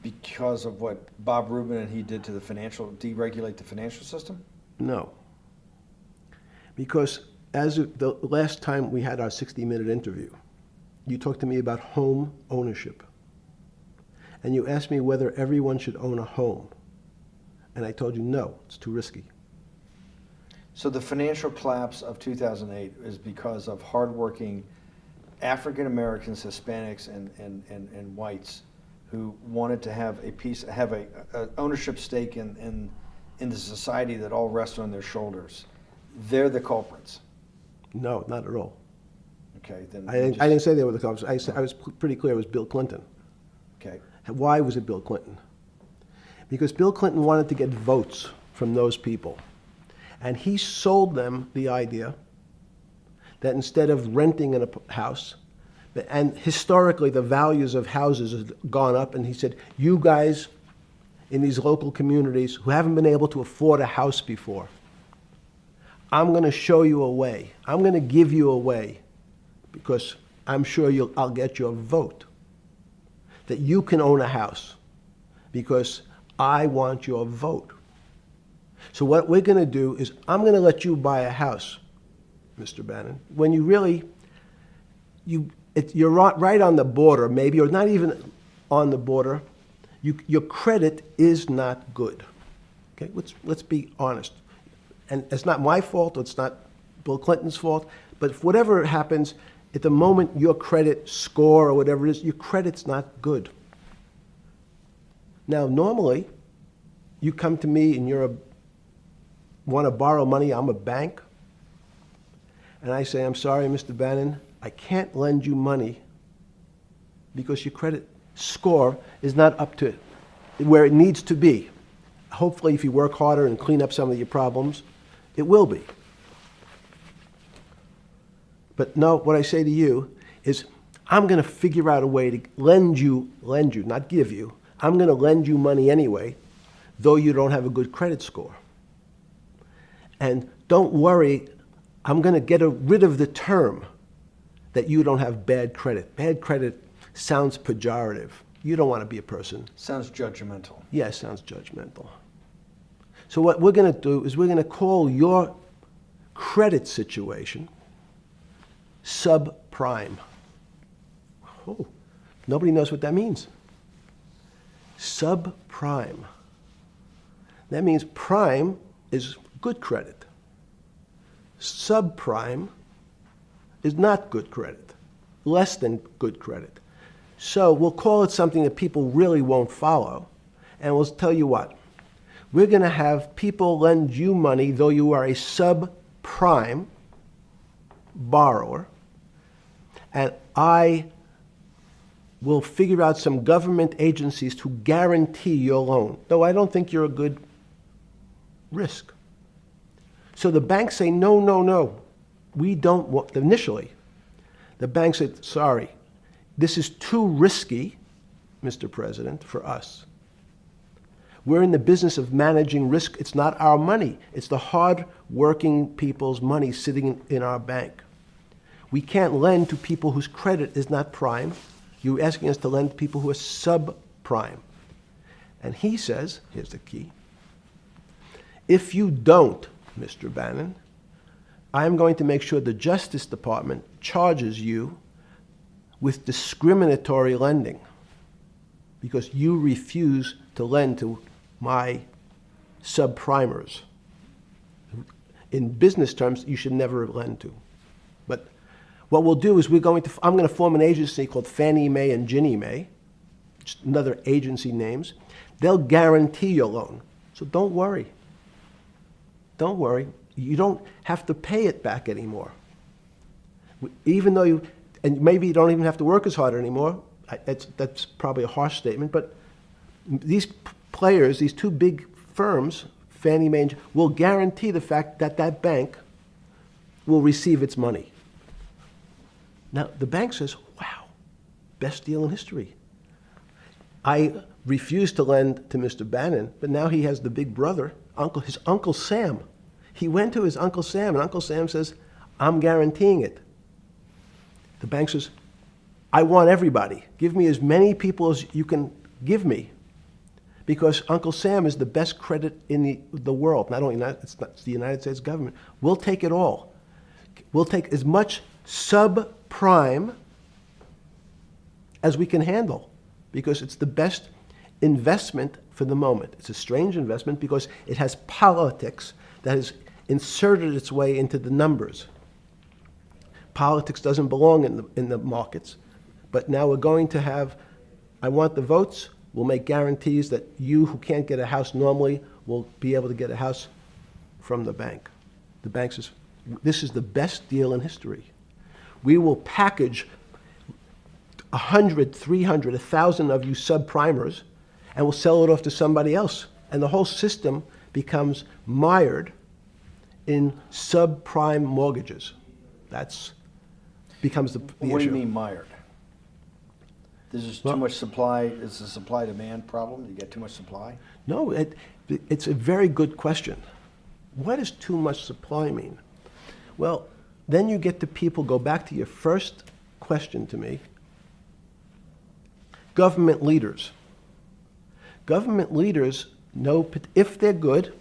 Because of what Bob Rubin and he did to deregulate the financial system? No. Because as of the last time we had our 60-minute interview, you talked to me about home ownership. and you asked me whether everyone should own a home. And I told you, no, it's too risky. So the financial collapse of 2008 is because of hardworking African Americans, Hispanics, and whites who wanted to have a ownership stake in the society that all rests on their shoulders. They're the culprits. No, not at all. Okay, then I didn't say they were the culprits. I was pretty clear it was Bill Clinton. Okay. Why was it Bill Clinton? Because Bill Clinton wanted to get votes from those people. And he sold them the idea that instead of renting in a house, and historically the values of houses have gone up, and he said, you guys in these local communities who haven't been able to afford a house before, I'm going to show you a way. I'm going to give you a way because I'm sure I'll get your vote that you can own a house because I want your vote. So what we're going to do is I'm going to let you buy a house, Mr. Bannon, when you really, you're right on the border, maybe, or not even on the border. Your credit is not good. Okay, let's be honest. And it's not my fault, it's not Bill Clinton's fault, but if whatever happens, at the moment your credit score or whatever it is, your credit's not good. Now, normally, you come to me and want to borrow money, I'm a bank, and I say, I'm sorry, Mr. Bannon, I can't lend you money because your credit score is not up to where it needs to be. Hopefully, if you work harder and clean up some of your problems, it will be. But no, what I say to you is, I'm going to figure out a way to lend you, not give you. I'm going to lend you money anyway, though you don't have a good credit score. And don't worry, I'm going to get rid of the term that you don't have bad credit. Bad credit sounds pejorative. You don't want to be a person. Sounds judgmental. Yeah, it sounds judgmental. So what we're going to do is we're going to call your credit situation subprime. Oh, nobody knows what that means. Subprime. That means prime is good credit. Subprime is not good credit, less than good credit. So we'll call it something that people really won't follow, and we'll tell you what. We're going to have people lend you money, though you are a subprime borrower, and I will figure out some government agencies to guarantee your loan, though I don't think you're a good risk. So the banks say, no, no, no, we don't want, initially, the bank said, sorry, this is too risky, Mr. President, for us. We're in the business of managing risk. It's not our money. It's the hard-working people's money sitting in our bank. We can't lend to people whose credit is not prime. You're asking us to lend to people who are subprime. And he says, here's the key, if you don't, Mr. Bannon, I'm going to make sure the Justice Department charges you with discriminatory lending because you refuse to lend to my subprimers. In business terms, you should never lend to. But what we'll do is I'm going to form an agency called Fannie Mae and Ginnie Mae, just another agency names. They'll guarantee your loan. So don't worry. Don't worry. You don't have to pay it back anymore. Even though and maybe you don't even have to work as hard anymore. That's probably a harsh statement, but these players, these two big firms, Fannie Mae, will guarantee the fact that that bank will receive its money. Now, the bank says, wow, best deal in history. I refused to lend to Mr. Bannon, but now he has the big brother, his Uncle Sam. He went to his Uncle Sam, and Uncle Sam says, I'm guaranteeing it. The bank says, I want everybody. Give me as many people as you can give me. Because Uncle Sam is the best credit in the world. Not only it's the United States government. We'll take it all. We'll take as much subprime as we can handle. Because it's the best investment for the moment. It's a strange investment because it has politics that has inserted its way into the numbers. Politics doesn't belong in the markets. But now we're going to have, I want the votes, we'll make guarantees that you who can't get a house normally will be able to get a house from the bank. The bank says, this is the best deal in history. We will package 100, 300, 1,000 of you subprimers, and we'll sell it off to somebody else. And the whole system becomes mired in subprime mortgages. That's becomes the issue. What do you mean mired? There's just Well- too much supply. It's a supply-demand problem. You get too much supply. No, it's a very good question. What does too much supply mean? Well, then you get to people, go back to your first question to me. Government leaders. Government leaders know if they're good,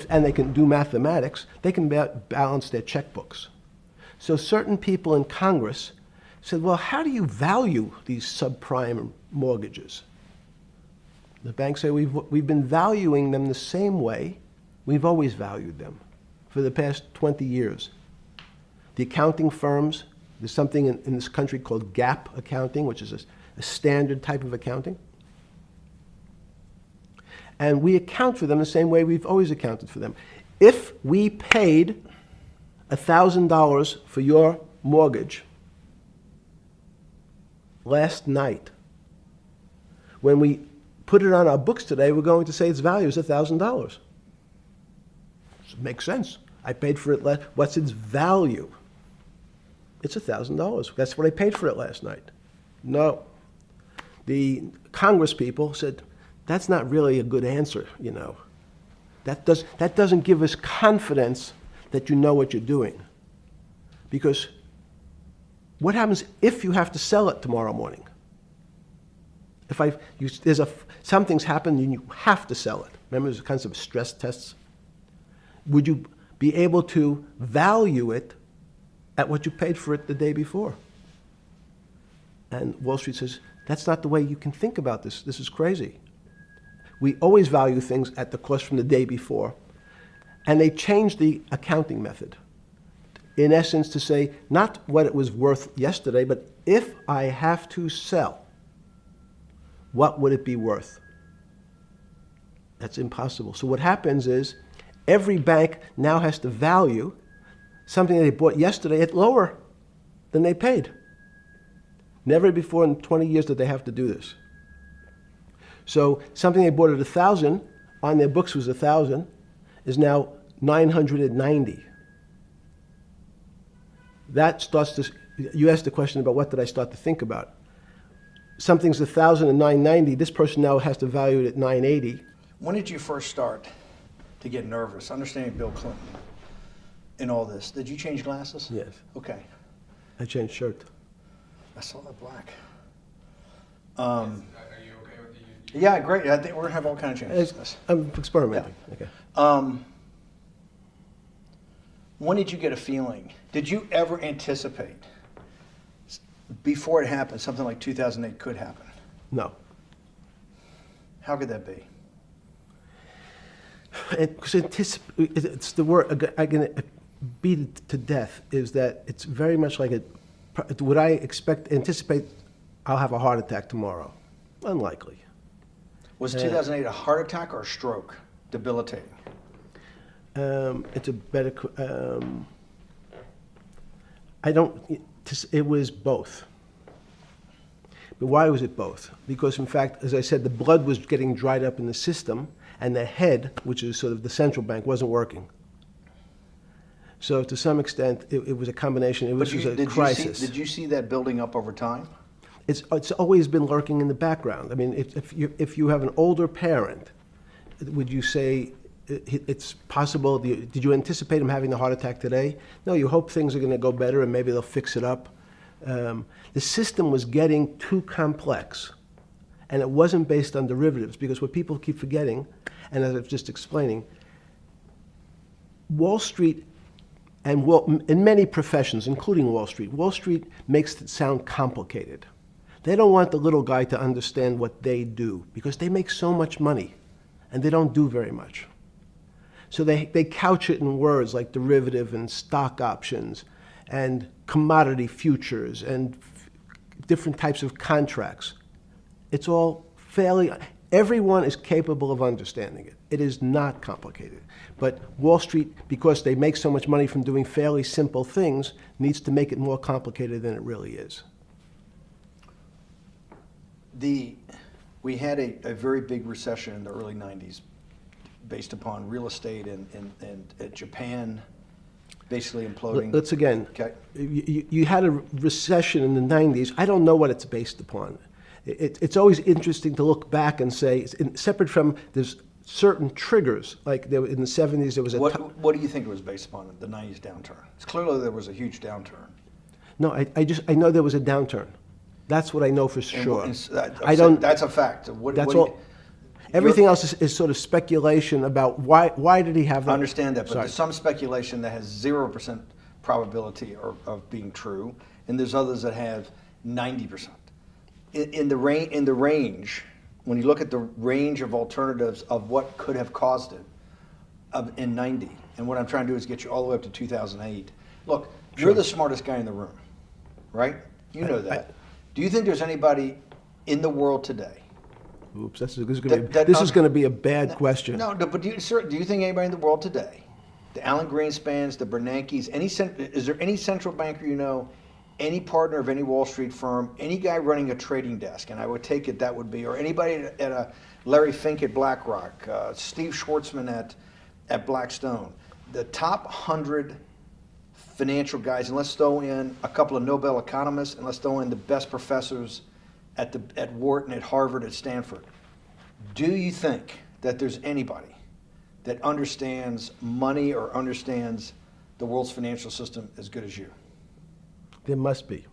and they can do mathematics, they can balance their checkbooks. So certain people in Congress said, well, how do you value these subprime mortgages? The banks say we've been valuing them the same way we've always valued them for the past 20 years. The accounting firms, there's something in this country called GAAP accounting, which is a standard type of accounting. And we account for them the same way we've always accounted for them. If we paid $1,000 for your mortgage last night, when we put it on our books today, we're going to say its value is $1,000. It makes sense. I paid for it what's its value? It's $1,000. That's what I paid for it last night. No. The Congress people said, that's not really a good answer, you know. That doesn't give us confidence that you know what you're doing. Because what happens if you have to sell it tomorrow morning? Something's happened and you have to sell it. Remember, there's a concept of stress tests. Would you be able to value it at what you paid for it the day before? And Wall Street says, that's not the way you can think about this. This is crazy. We always value things at the cost from the day before. And they changed the accounting method, in essence, to say not what it was worth yesterday, but if I have to sell, what would it be worth? That's impossible. So what happens is every bank now has to value something they bought yesterday at lower than they paid. Never before in 20 years did they have to do this. So something they bought at 1,000, on their books was 1,000, is now 990. That starts to, you asked the question about what did I start to think about. Something's 1,000 and 990, this person now has to value it at 980. When did you first start to get nervous, understanding Bill Clinton in all this? Did you change glasses? Yes. Okay. I changed shirt. I saw that black. Are you okay with the? Yeah, great. I think we're gonna have all kinds of changes. I'm experimenting. Yeah. Okay. When did you get a feeling? Did you ever anticipate before it happened something like 2008 could happen? No. How could that be? Because it's the word, I can beat it to death, is that it's very much like would I anticipate I'll have a heart attack tomorrow? Unlikely. Was 2008 a heart attack or a stroke? Debilitating. It's a better, it was both. But why was it both? Because in fact, as I said, the blood was getting dried up in the system, and the head, which is sort of the central bank, wasn't working. So to some extent, it was a combination. It was a crisis. Did you see that building up over time? It's always been lurking in the background. I mean, if you have an older parent, would you say it's possible? Did you anticipate him having a heart attack today? No, you hope things are going to go better and maybe they'll fix it up. The system was getting too complex, and it wasn't based on derivatives, because what people keep forgetting, and as I was just explaining, Wall Street, and in many professions, including Wall Street makes it sound complicated. They don't want the little guy to understand what they do because they make so much money and they don't do very much. So they couch it in words like derivative and stock options and commodity futures and different types of contracts. It's all fairly, everyone is capable of understanding it. It is not complicated. But Wall Street, because they make so much money from doing fairly simple things, needs to make it more complicated than it really is. We had a very big recession in the early 90s based upon real estate and Japan basically imploding. Let's again, Okay. you had a recession in the 90s. I don't know what it's based upon. It's always interesting to look back and say, separate from there's certain triggers, like there, in the 70s there was a... What do you think it was based upon, the 90s downturn? It's clearly there was a huge downturn. No, I know there was a downturn. That's what I know for sure. That's a fact. That's all. Everything else is sort of speculation about why did he have that? I understand that, but Sorry. there's some speculation that has 0% probability of being true, and there's others that have 90%. In the range, when you look at the range of alternatives of what could have caused it in 90, and what I'm trying to do is get you all the way up to 2008. Look, Sure. You're the smartest guy in the room, right? You know that. Do you think there's anybody in the world today? Oops, this is going to be a bad question. No, but do you think anybody in the world today, the Alan Greenspans, the Bernankes, is there any central banker you know, any partner of any Wall Street firm, any guy running a trading desk, and I would take it that would be, or anybody at a Larry Fink at BlackRock, Steve Schwartzman at Blackstone, the top 100 financial guys, and let's throw in a couple of Nobel economists, and let's throw in the best professors at Wharton, at Harvard, at Stanford. Do you think that there's anybody that understands money or understands the world's financial system as good as you? There must be.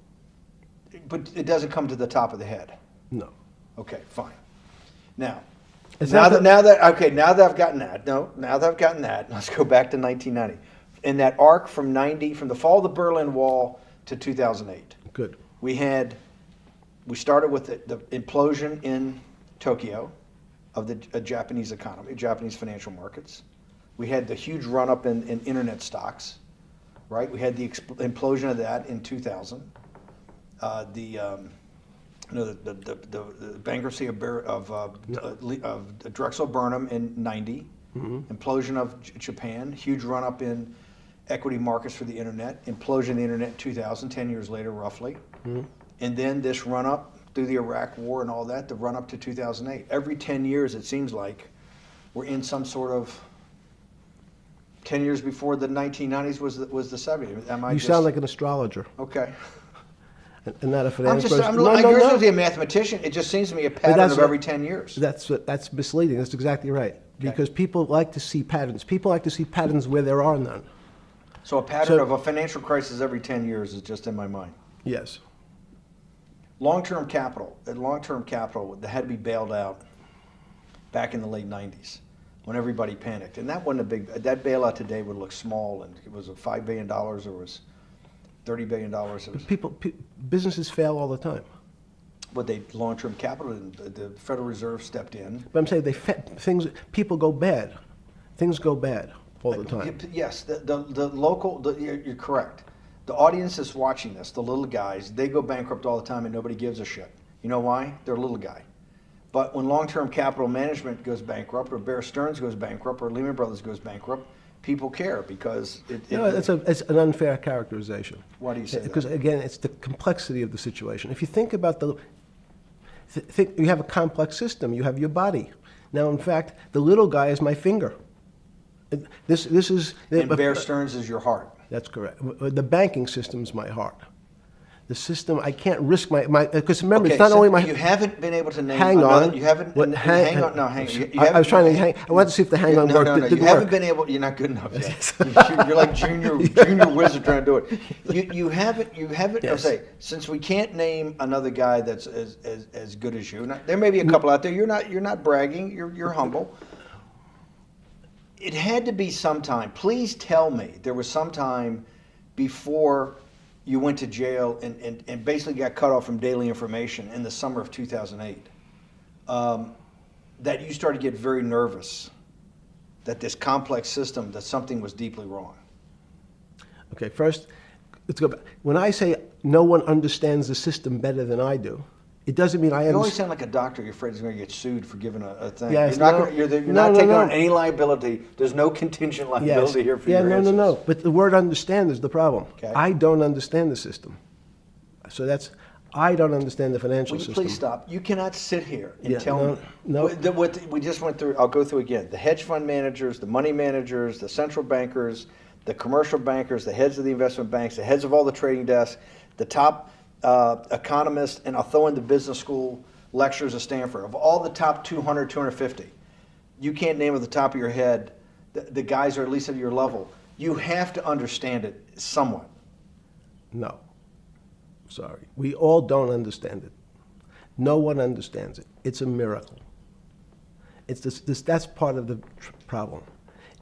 But it doesn't come to the top of the head. No. Okay, fine. Now It's that not now that I've gotten that, let's go back to 1990. In that arc from the fall of the Berlin Wall to 2008. Good. We started with the implosion in Tokyo of the Japanese economy, Japanese financial markets. We had the huge run-up in internet stocks, right? We had the implosion of that in 2000. The bankruptcy of Drexel Burnham in 90. Mm-hmm. Implosion of Japan, huge run-up in equity markets for the internet, implosion of the internet in 2000, 10 years later roughly. Mm-hmm. And then this run-up through the Iraq War and all that, the run-up to 2008. Every 10 years, it seems like, we're in some sort of 10 years before the 1990s was the 70s. You sound like an astrologer. Okay. And not a finance person. I'm supposed to be a mathematician. It just seems to me a pattern of every 10 years. That's misleading. That's exactly right. Because people like to see patterns. People like to see patterns where there are none. So a pattern of a financial crisis every 10 years is just in my mind. Yes. Long-term capital, that had to be bailed out back in the late 90s when everybody panicked. And that wasn't that bailout today would look small, and it was $5 billion or was $30 billion. Businesses fail all the time. But long-term capital, the Federal Reserve stepped in. But I'm saying people go bad. Things go bad all the time. Yes, you're correct. The audience is watching this, the little guys, they go bankrupt all the time and nobody gives a shit. You know why? They're a little guy. But when long-term capital management goes bankrupt, or Bear Stearns goes bankrupt, or Lehman Brothers goes bankrupt, people care because it's an unfair characterization. Why do you say that? Because again, it's the complexity of the situation. If you think about you have a complex system. You have your body. Now, in fact, the little guy is my finger. This is. And Bear Stearns is your heart. That's correct. The banking system is my heart. The system, I can't risk my because remember, it's not only my. You haven't been able to name. Hang on. You haven't. Hang on. No, hang on. I was trying to hang. I wanted to see if the hang on worked. No, you haven't been able. You're not good enough yet. You're like junior wizard trying to do it. You haven't. Yes. I'll say, since we can't name another guy that's as good as you. There may be a couple out there. You're not bragging. You're humble. It had to be sometime. Please tell me there was some time before you went to jail and basically got cut off from daily information in the summer of 2008, that you started to get very nervous that this complex system, that something was deeply wrong? Okay, first, let's go back. When I say no one understands the system better than I do, it doesn't mean I You always understand. sound like a doctor. You're afraid he's going to get sued for giving a thing. Yes, you're not, no. gonna, you're No, not no, taking no. on any liability. There's no contingent liability here for yeah, your no, answers. no. But the word understand is the problem. Okay. I don't understand the system. So I don't understand the financial Will you system. please stop? You cannot sit here and Yeah, tell no, me. no. What we just went through, I'll go through again. The hedge fund managers, the money managers, the central bankers, the commercial bankers, the heads of the investment banks, the heads of all the trading desks, the top economists, and I'll throw in the business school lecturers at Stanford. Of all the top 200, 250, you can't name at the top of your head the guys who are at least at your level. You have to understand it somewhat. No. Sorry. We all don't understand it. No one understands it. It's a miracle. It's that's part of the problem.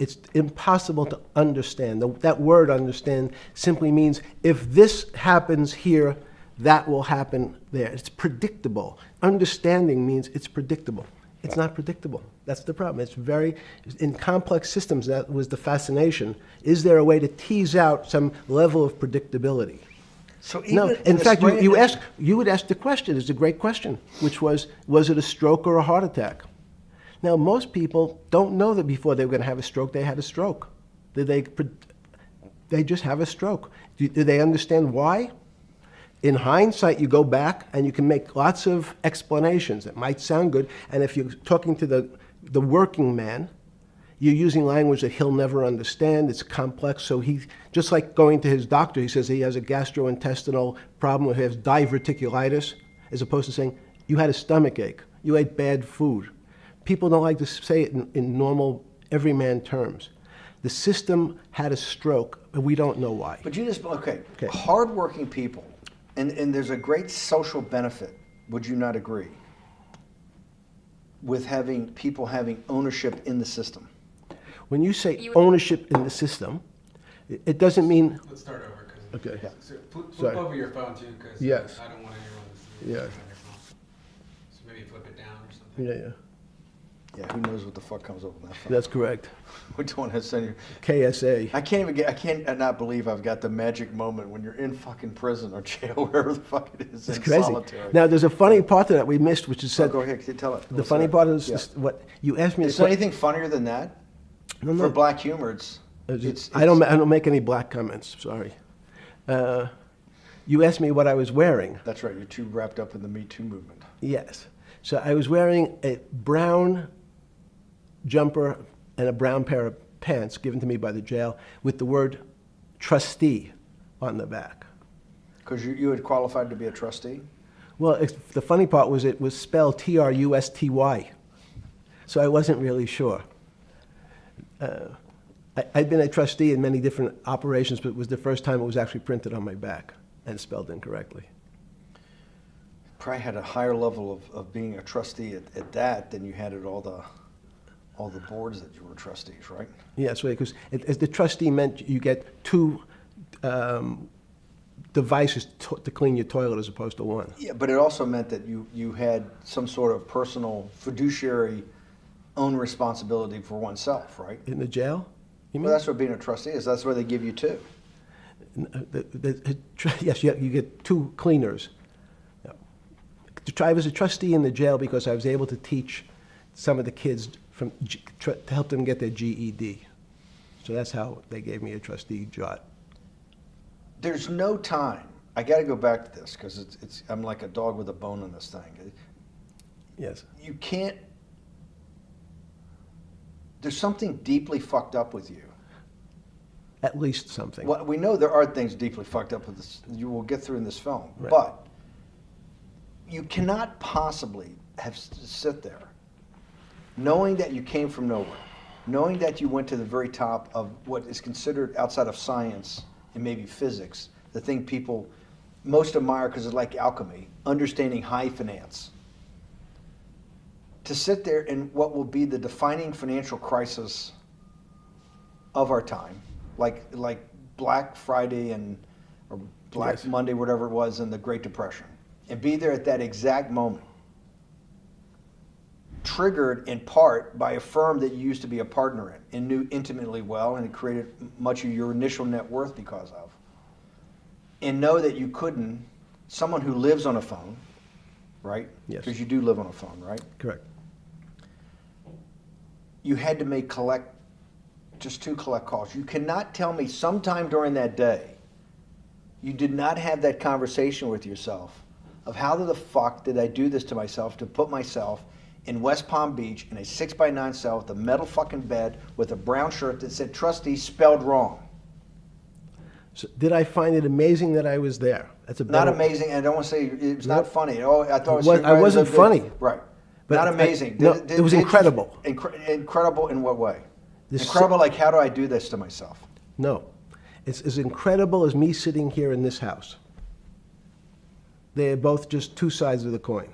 It's impossible to understand. That word understand simply means if this happens here, that will happen there. It's predictable. Understanding means it's predictable. It's not predictable. That's the problem. In complex systems, that was the fascination. Is there a way to tease out some level of predictability? So No. In fact, you would ask the question. It's a great question, which was it a stroke or a heart attack? Now, most people don't know that before they were going to have a stroke, they had a stroke. They just have a stroke. Do they understand why? In hindsight, you go back and you can make lots of explanations. It might sound good, and if you're talking to the working man, you're using language that he'll never understand. It's complex, so he, just like going to his doctor, he says he has a gastrointestinal problem, or he has diverticulitis, as opposed to saying, you had a stomach ache, you ate bad food. People don't like to say it in normal, everyman terms. The system had a stroke, and we don't know why. But you just, okay. Hardworking people, and there's a great social benefit, would you not agree, with having people having ownership in the system? When you say ownership in the system, it doesn't mean. Let's start over. Okay. So flip Sorry. over your phone too, because Yes. I don't want anyone to see Yes. on your phone. So maybe flip it down or something. Yeah. Yeah, who knows what the fuck comes up with that phone? That's correct. We don't want to send you. KSA. I can't not believe I've got the magic moment when you're in fucking prison or jail, wherever the fuck it is, It's in crazy. solitary. Now, there's a funny part to that we missed, which is So said. go ahead, tell it. The funny part is what you asked me. Is there anything funnier than that? No, For black humor, it's I don't make any black comments. Sorry. You asked me what I was wearing. That's right. You're too wrapped up in the Me Too movement. Yes. So I was wearing a brown jumper and a brown pair of pants given to me by the jail with the word trustee on the back. Because you had qualified to be a trustee? Well, the funny part was it was spelled Trusty. So I wasn't really sure. I'd been a trustee in many different operations, but it was the first time it was actually printed on my back and spelled incorrectly. Probably had a higher level of being a trustee at that than you had at all the boards that you were trustees, right? Yes, right, because as the trustee meant you get two devices to clean your toilet as opposed to one. Yeah, but it also meant that you had some sort of personal fiduciary own responsibility for oneself, right? In the jail? You mean? Well, that's what being a trustee is. That's where they give you two. Yes, you get two cleaners. I was a trustee in the jail because I was able to teach some of the kids to help them get their GED. So that's how they gave me a trustee job. There's no time. I got to go back to this because I'm like a dog with a bone in this thing. Yes. You can't. There's something deeply fucked up with you. At least something. Well, we know there are things deeply fucked up with this. You will get through in this film, Right. but you cannot possibly sit there knowing that you came from nowhere, knowing that you went to the very top of what is considered outside of science and maybe physics, the thing people most admire because it's like alchemy, understanding high finance. To sit there in what will be the defining financial crisis of our time, like Black Friday and or Black Yes. Monday, whatever it was, in the Great Depression, and be there at that exact moment, triggered in part by a firm that you used to be a partner in and knew intimately well, and it created much of your initial net worth because of, and know that you couldn't, someone who lives on a phone, right? Yes. Because you do live on a phone, right? Correct. You had to make just 2 collect calls. You cannot tell me sometime during that day you did not have that conversation with yourself of how the fuck did I do this to myself to put myself in West Palm Beach in a 6x9 cell with a metal fucking bed with a brown shirt that said trustee spelled wrong. So did I find it amazing that I was there? That's a Not better- amazing, and I don't want to say it was not Nope. funny. Oh, I thought it was. It was- I wasn't funny. Right. But Not I- amazing. no, it was incredible. Incredible in what way? This- Incredible, like how do I do this to myself? No. It's as incredible as me sitting here in this house. They're both just 2 sides of the coin.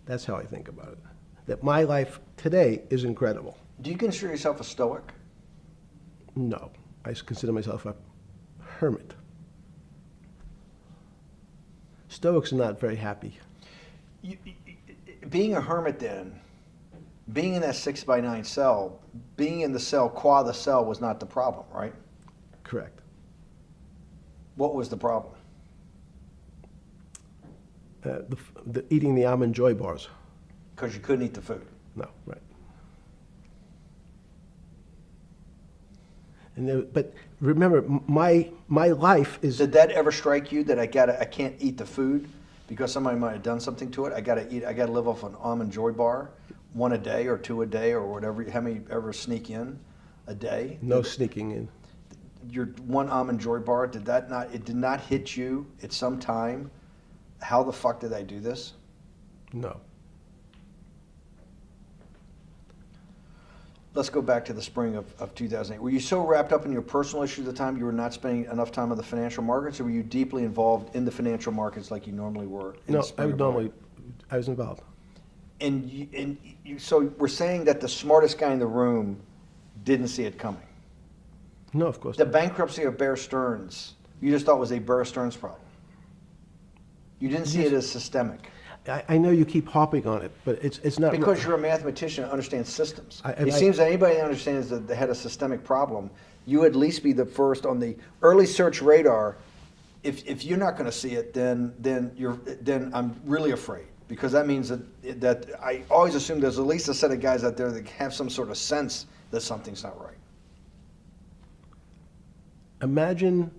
That's how I think about it. That my life today is incredible. Do you consider yourself a stoic? No. I consider myself a hermit. Stoics are not very happy. Being a hermit then, being in that 6x9 cell, being in the cell qua the cell was not the problem, right? Correct. What was the problem? Eating the almond joy bars. Because you couldn't eat the food. No, right. And but remember, my life is. Did that ever strike you that I can't eat the food because somebody might have done something to it? I gotta live off an almond joy bar, 1 a day or 2 a day or whatever. How many ever sneak in a day? No sneaking in. Your 1 almond joy bar, it did not hit you at some time? How the fuck did I do this? No. Let's go back to the spring of 2008. Were you so wrapped up in your personal issues at the time you were not spending enough time on the financial markets, or were you deeply involved in the financial markets like you normally were? In No, the spring I was involved. So we're saying that the smartest guy in the room didn't see it coming. No, of course The not. bankruptcy of Bear Stearns, you just thought was a Bear Stearns problem. You didn't see it as systemic. I know you keep harping on it, but it's not. Because you're a mathematician and understand systems. I- It seems that anybody that understands that they had a systemic problem, you would at least be the first on the early search radar. If you're not going to see it, then I'm really afraid, because that means that I always assume there's at least a set of guys out there that have some sort of sense that something's not right. Imagine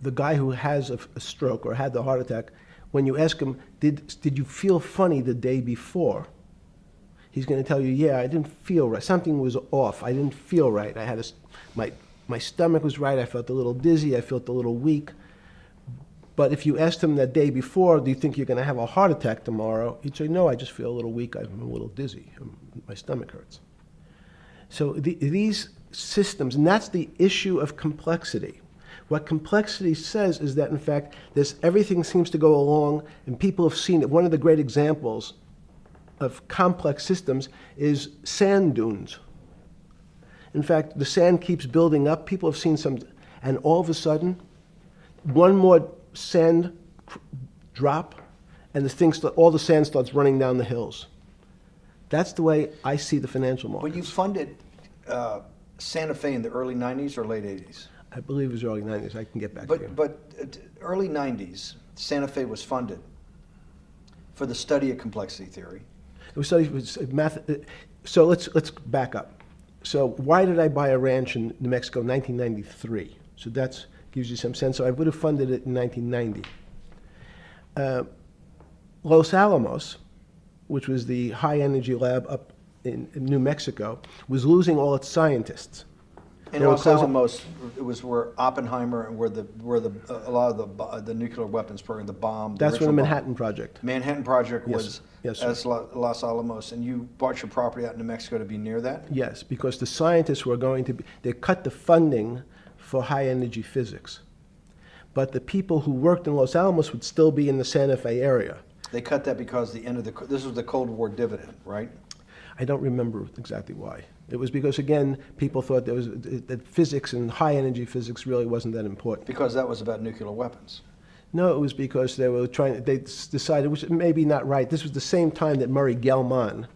the guy who has a stroke or had the heart attack. When you ask him, did you feel funny the day before? He's going to tell you, yeah, I didn't feel right. Something was off. I didn't feel right. I had my stomach was right. I felt a little dizzy. I felt a little weak. But if you asked him that day before, do you think you're going to have a heart attack tomorrow? He'd say, no, I just feel a little weak. I'm a little dizzy. My stomach hurts. So these systems, and that's the issue of complexity. What complexity says is that, in fact, everything seems to go along, and people have seen it. One of the great examples of complex systems is sand dunes. In fact, the sand keeps building up. People have seen some, and all of a sudden, one more sand drop, and all the sand starts running down the hills. That's the way I see the financial market. When you funded Santa Fe in the early 90s or late 80s? I believe it was early 90s. I can get back to you. But early 90s, Santa Fe was funded for the study of complexity theory. It was studied with math. So let's back up. So why did I buy a ranch in New Mexico in 1993? So that gives you some sense. So I would have funded it in 1990. Los Alamos, which was the high energy lab up in New Mexico, was losing all its scientists. And They were Los closing- Alamos, it was where Oppenheimer and where a lot of the nuclear weapons program, the bomb. That's original when the bomb. Manhattan Project. Manhattan Project Yes. was Yes, sir. as Los Alamos, and you bought your property out in New Mexico to be near that? Yes, because the scientists were going to be, they cut the funding for high energy physics. But the people who worked in Los Alamos would still be in the Santa Fe area. They cut that because this was the Cold War dividend, right? I don't remember exactly why. It was because, again, people thought that physics and high-energy physics really wasn't that important. Because that was about nuclear weapons. No, it was because they decided, which may be not right. This was the same time that Murray Gell-Mann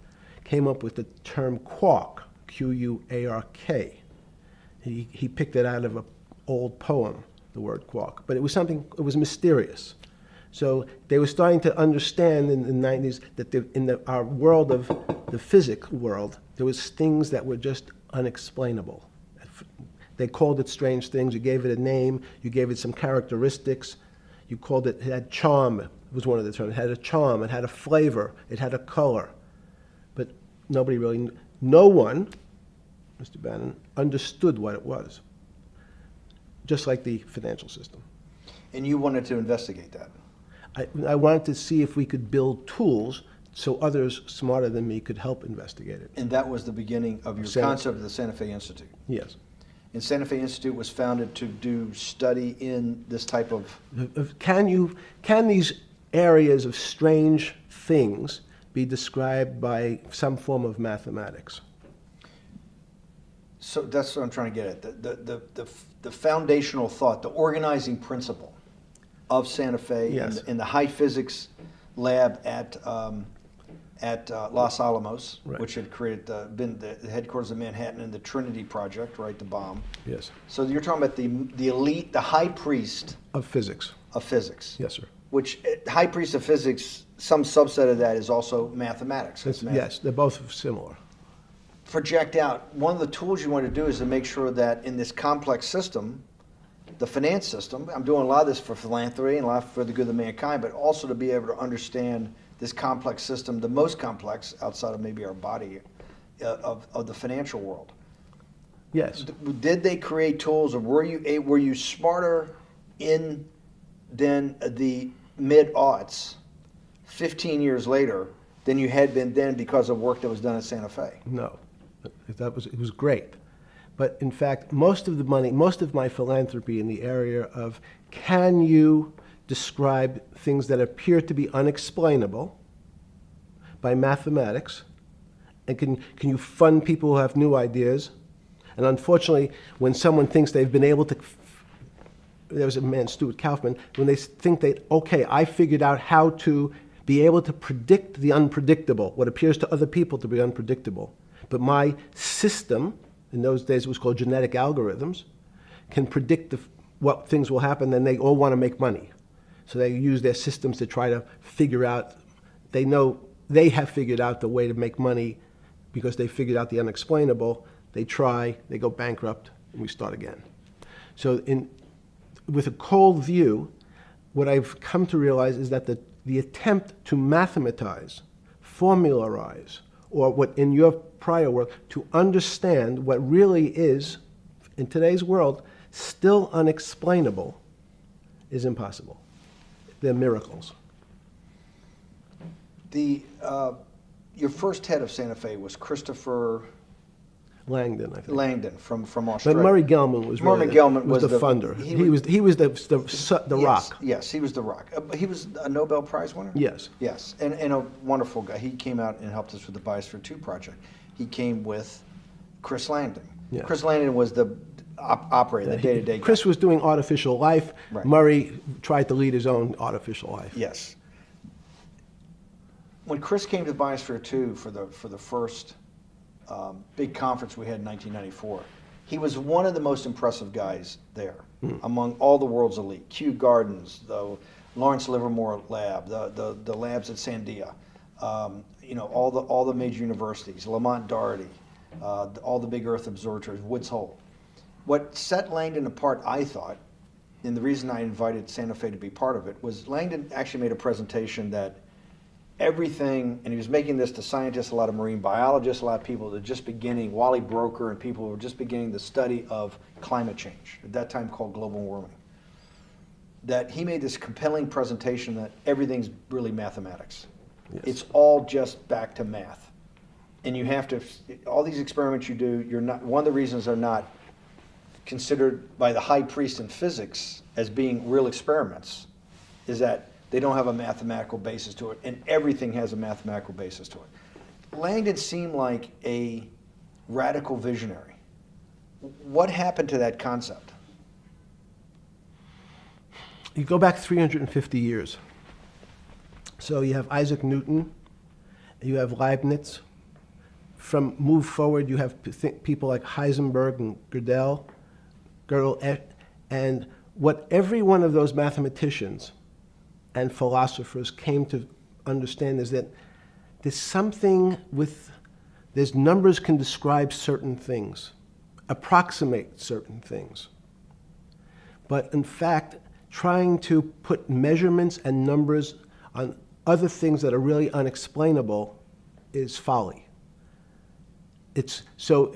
came up with the term quark, Q-U-A-R-K. He picked it out of an old poem, the word quark. But it was mysterious. So they were starting to understand in the 90s that our world of the physics world, there was things that were just unexplainable. They called it strange things. You gave it a name. You gave it some characteristics. You called it had charm. It was one of the terms. It had a charm. It had a flavor. It had a color. But no one, Mr. Bannon, understood what it was. Just like the financial system. And you wanted to investigate that. I wanted to see if we could build tools so others smarter than me could help investigate it. And that was the beginning of your concept of the Santa Fe Institute. Yes. And Santa Fe Institute was founded to do study in this type of... Can these areas of strange things be described by some form of mathematics? So that's what I'm trying to get at. The foundational thought, the organizing principle of Santa Fe, yes, in the high physics lab at Los Alamos, right, which had been the headquarters of Manhattan, and the Trinity Project, right, the bomb. Yes. So you're talking about the elite, the high priest of physics. Of physics. Yes, sir. Which high priest of physics, some subset of that is also mathematics. Yes, they're both similar. Project out. One of the tools you want to do is to make sure that in this complex system, the finance system, I'm doing a lot of this for philanthropy and a lot for the good of mankind, but also to be able to understand this complex system, the most complex outside of maybe our body, of the financial world. Yes. Did they create tools, or were you smarter in then the mid-aughts, 15 years later, than you had been then because of work that was done at Santa Fe? No, it was great. But in fact, most of the money, most of my philanthropy in the area of can you describe things that appear to be unexplainable by mathematics, and can you fund people who have new ideas? And unfortunately, when someone thinks they've been able to, there was a man, Stuart Kaufman, when they think that, okay, I figured out how to be able to predict the unpredictable, what appears to other people to be unpredictable. But my system, in those days it was called genetic algorithms, can predict what things will happen, then they all want to make money. So they use their systems to try to figure out, they know they have figured out the way to make money because they figured out the unexplainable. They try, they go bankrupt, and we start again. So with a cold view, what I've come to realize is that the attempt to mathematize, formularize, or what in your prior work, to understand what really is, in today's world, still unexplainable, is impossible. They're miracles. Your first head of Santa Fe was Christopher Langdon, I think. Langdon from Australia. But Murray Gell-Mann was Murray Gell-Mann was the the funder. He was the yes, rock. Yes, he was the rock. He was a Nobel Prize winner? Yes. Yes, and a wonderful guy. He came out and helped us with the Biosphere 2 project. He came with Chris Langdon. Yeah. Chris Langdon was the operator, the day-to-day guy. Chris was doing artificial life. Right. Murray tried to lead his own artificial life. Yes. When Chris came to Biosphere 2 for the first big conference we had in 1994, he was one of the most impressive guys there among all the world's elite. Kew Gardens, the Lawrence Livermore lab, the labs at Sandia, all the major universities, Lamont Doherty, all the big Earth observatories, Woods Hole. What set Langdon apart, I thought, and the reason I invited Santa Fe to be part of it, was Langdon actually made a presentation that everything, and he was making this to scientists, a lot of marine biologists, a lot of people that were just beginning, Wally Broker and people who were just beginning the study of climate change, at that time called global warming. That he made this compelling presentation that everything's really mathematics. Yes. It's all just back to math. And you have to, all these experiments you do, you're not, one of the reasons they're not considered by the high priest in physics as being real experiments is that they don't have a mathematical basis to it, and everything has a mathematical basis to it. Langdon seemed like a radical visionary. What happened to that concept? You go back 350 years. So you have Isaac Newton, you have Leibniz. From move forward, you have people like Heisenberg and Gödel, and what every one of those mathematicians and philosophers came to understand is that there's something there's numbers can describe certain things, approximate certain things. But in fact, trying to put measurements and numbers on other things that are really unexplainable is folly. So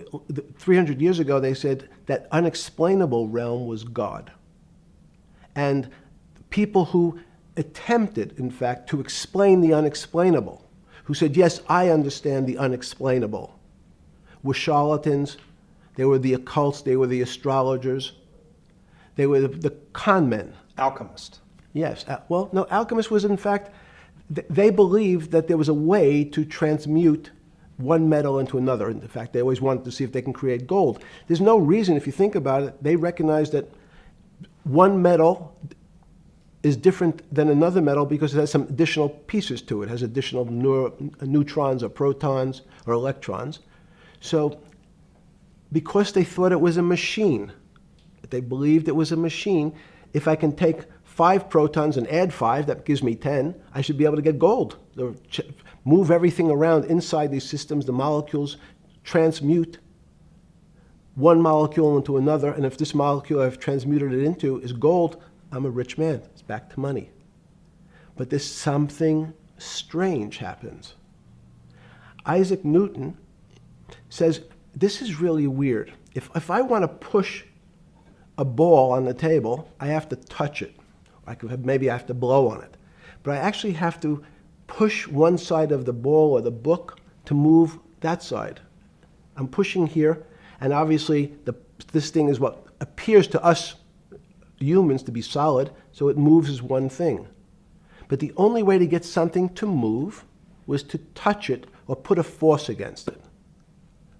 300 years ago, they said that unexplainable realm was God. And people who attempted, in fact, to explain the unexplainable, who said, yes, I understand the unexplainable, were charlatans. They were the occults. They were the astrologers. They were the con men. Alchemist. Yes. Well, no, alchemist was, in fact, they believed that there was a way to transmute one metal into another. In fact, they always wanted to see if they can create gold. There's no reason, if you think about it, they recognize that one metal is different than another metal because it has some additional pieces to it. It has additional neutrons or protons or electrons. So because they thought it was a machine, they believed it was a machine, if I can take 5 protons and add 5, that gives me 10, I should be able to get gold. Move everything around inside these systems, the molecules transmute one molecule into another, and if this molecule I've transmuted it into is gold, I'm a rich man. It's back to money. But there's something strange happens. Isaac Newton says, this is really weird. If I want to push a ball on the table, I have to touch it. Maybe I have to blow on it. But I actually have to push one side of the ball or the book to move that side. I'm pushing here, and obviously this thing is what appears to us humans to be solid, so it moves as one thing. But the only way to get something to move was to touch it or put a force against it.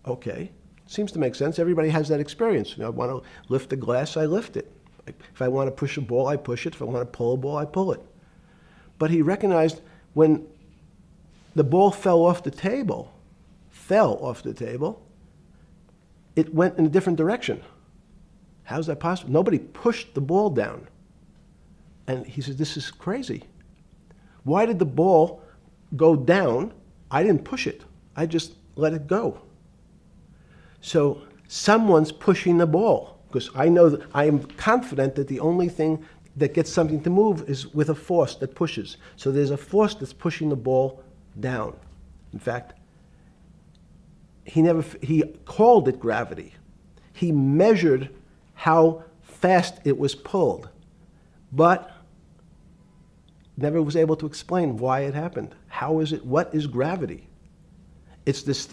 Okay, seems to make sense. Everybody has that experience. I want to lift a glass, I lift it. If I want to push a ball, I push it. If I want to pull a ball, I pull it. But he recognized when the ball fell off the table, it went in a different direction. How's that possible? Nobody pushed the ball down. And he said, this is crazy. Why did the ball go down? I didn't push it. I just let it go. So someone's pushing the ball. Because I know that I am confident that the only thing that gets something to move is with a force that pushes. So there's a force that's pushing the ball down. In fact, he called it gravity. He measured how fast it was pulled, but never was able to explain why it happened. How is it? What is gravity? It's this.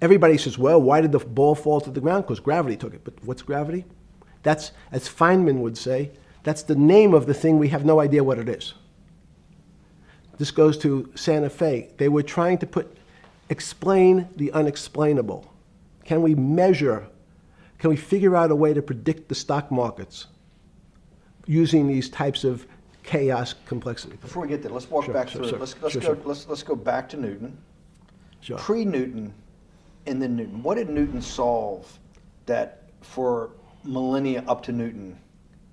Everybody says, well, why did the ball fall to the ground? Because gravity took it. But what's gravity? That's, as Feynman would say, that's the name of the thing. We have no idea what it is. This goes to Santa Fe. They were trying to explain the unexplainable. Can we measure? Can we figure out a way to predict the stock markets using these types of chaos complexity? Before we get there, let's walk back through it. Let's go back to Newton. Sure. Pre-Newton and then Newton. What did Newton solve that for millennia up to Newton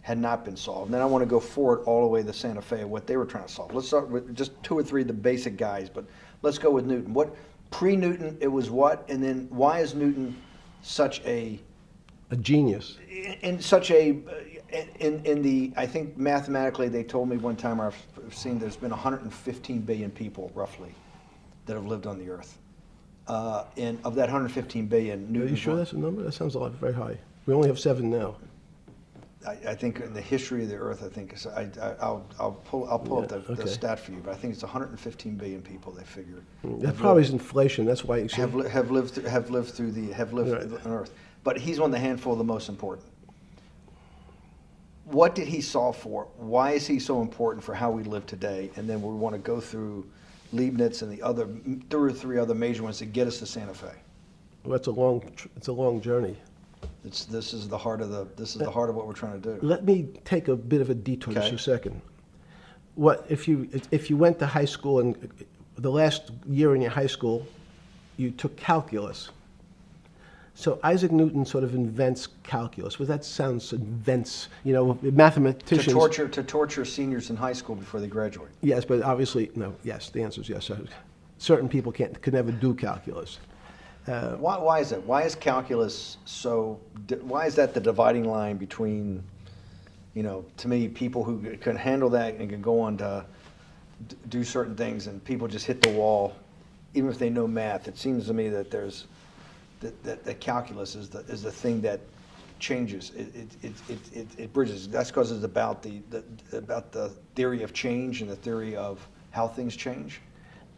had not been solved? And then I want to go forward all the way to Santa Fe, what they were trying to solve. Let's start with just 2 or 3 of the basic guys, but let's go with Newton. What pre-Newton, it was what? And then why is Newton such a genius? In such a in the, I think mathematically they told me one time, I've seen there's been 115 billion people roughly that have lived on the earth. And of that 115 billion, Newton. Are you sure that's a number? That sounds a lot very high. We only have 7 now. I think in the history of the earth, I think I'll pull up the stat for you, but I think it's 115 billion people. They figure that probably is inflation. That's why you have lived on Earth. But he's one of the handful of the most important. What did he solve for? Why is he so important for how we live today? And then we want to go through Leibniz and the other, 2 or 3 other major ones to get us to Santa Fe. Well, it's a long journey. This is the heart of what we're trying to do. Let me take a bit of a detour just Okay. a second. What if you went to high school and the last year in your high school, you took calculus? So Isaac Newton sort of invents calculus. Well, that sounds invents, mathematicians. To torture seniors in high school before they graduate. Yes, but obviously, no, yes, the answer is yes. Certain people could never do calculus. Why is that? Why is calculus why is that the dividing line between, to me, people who can handle that and can go on to do certain things, and people just hit the wall, even if they know math? It seems to me that that calculus is the thing that changes. It bridges. That's because it's about the theory of change and the theory of how things change.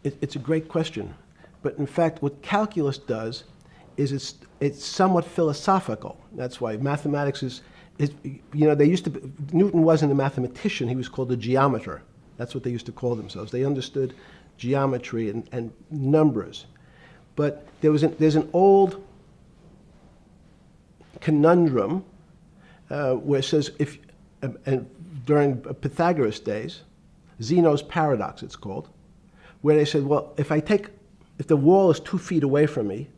It's a great question, but in fact, what calculus does is it's somewhat philosophical. That's why mathematics is Newton wasn't a mathematician; he was called a geometer. That's what they used to call themselves. They understood geometry and numbers. But there's an old conundrum where it says during Pythagoras' days, Zeno's paradox it's called, where they said, well, if the wall is 2 feet away from me,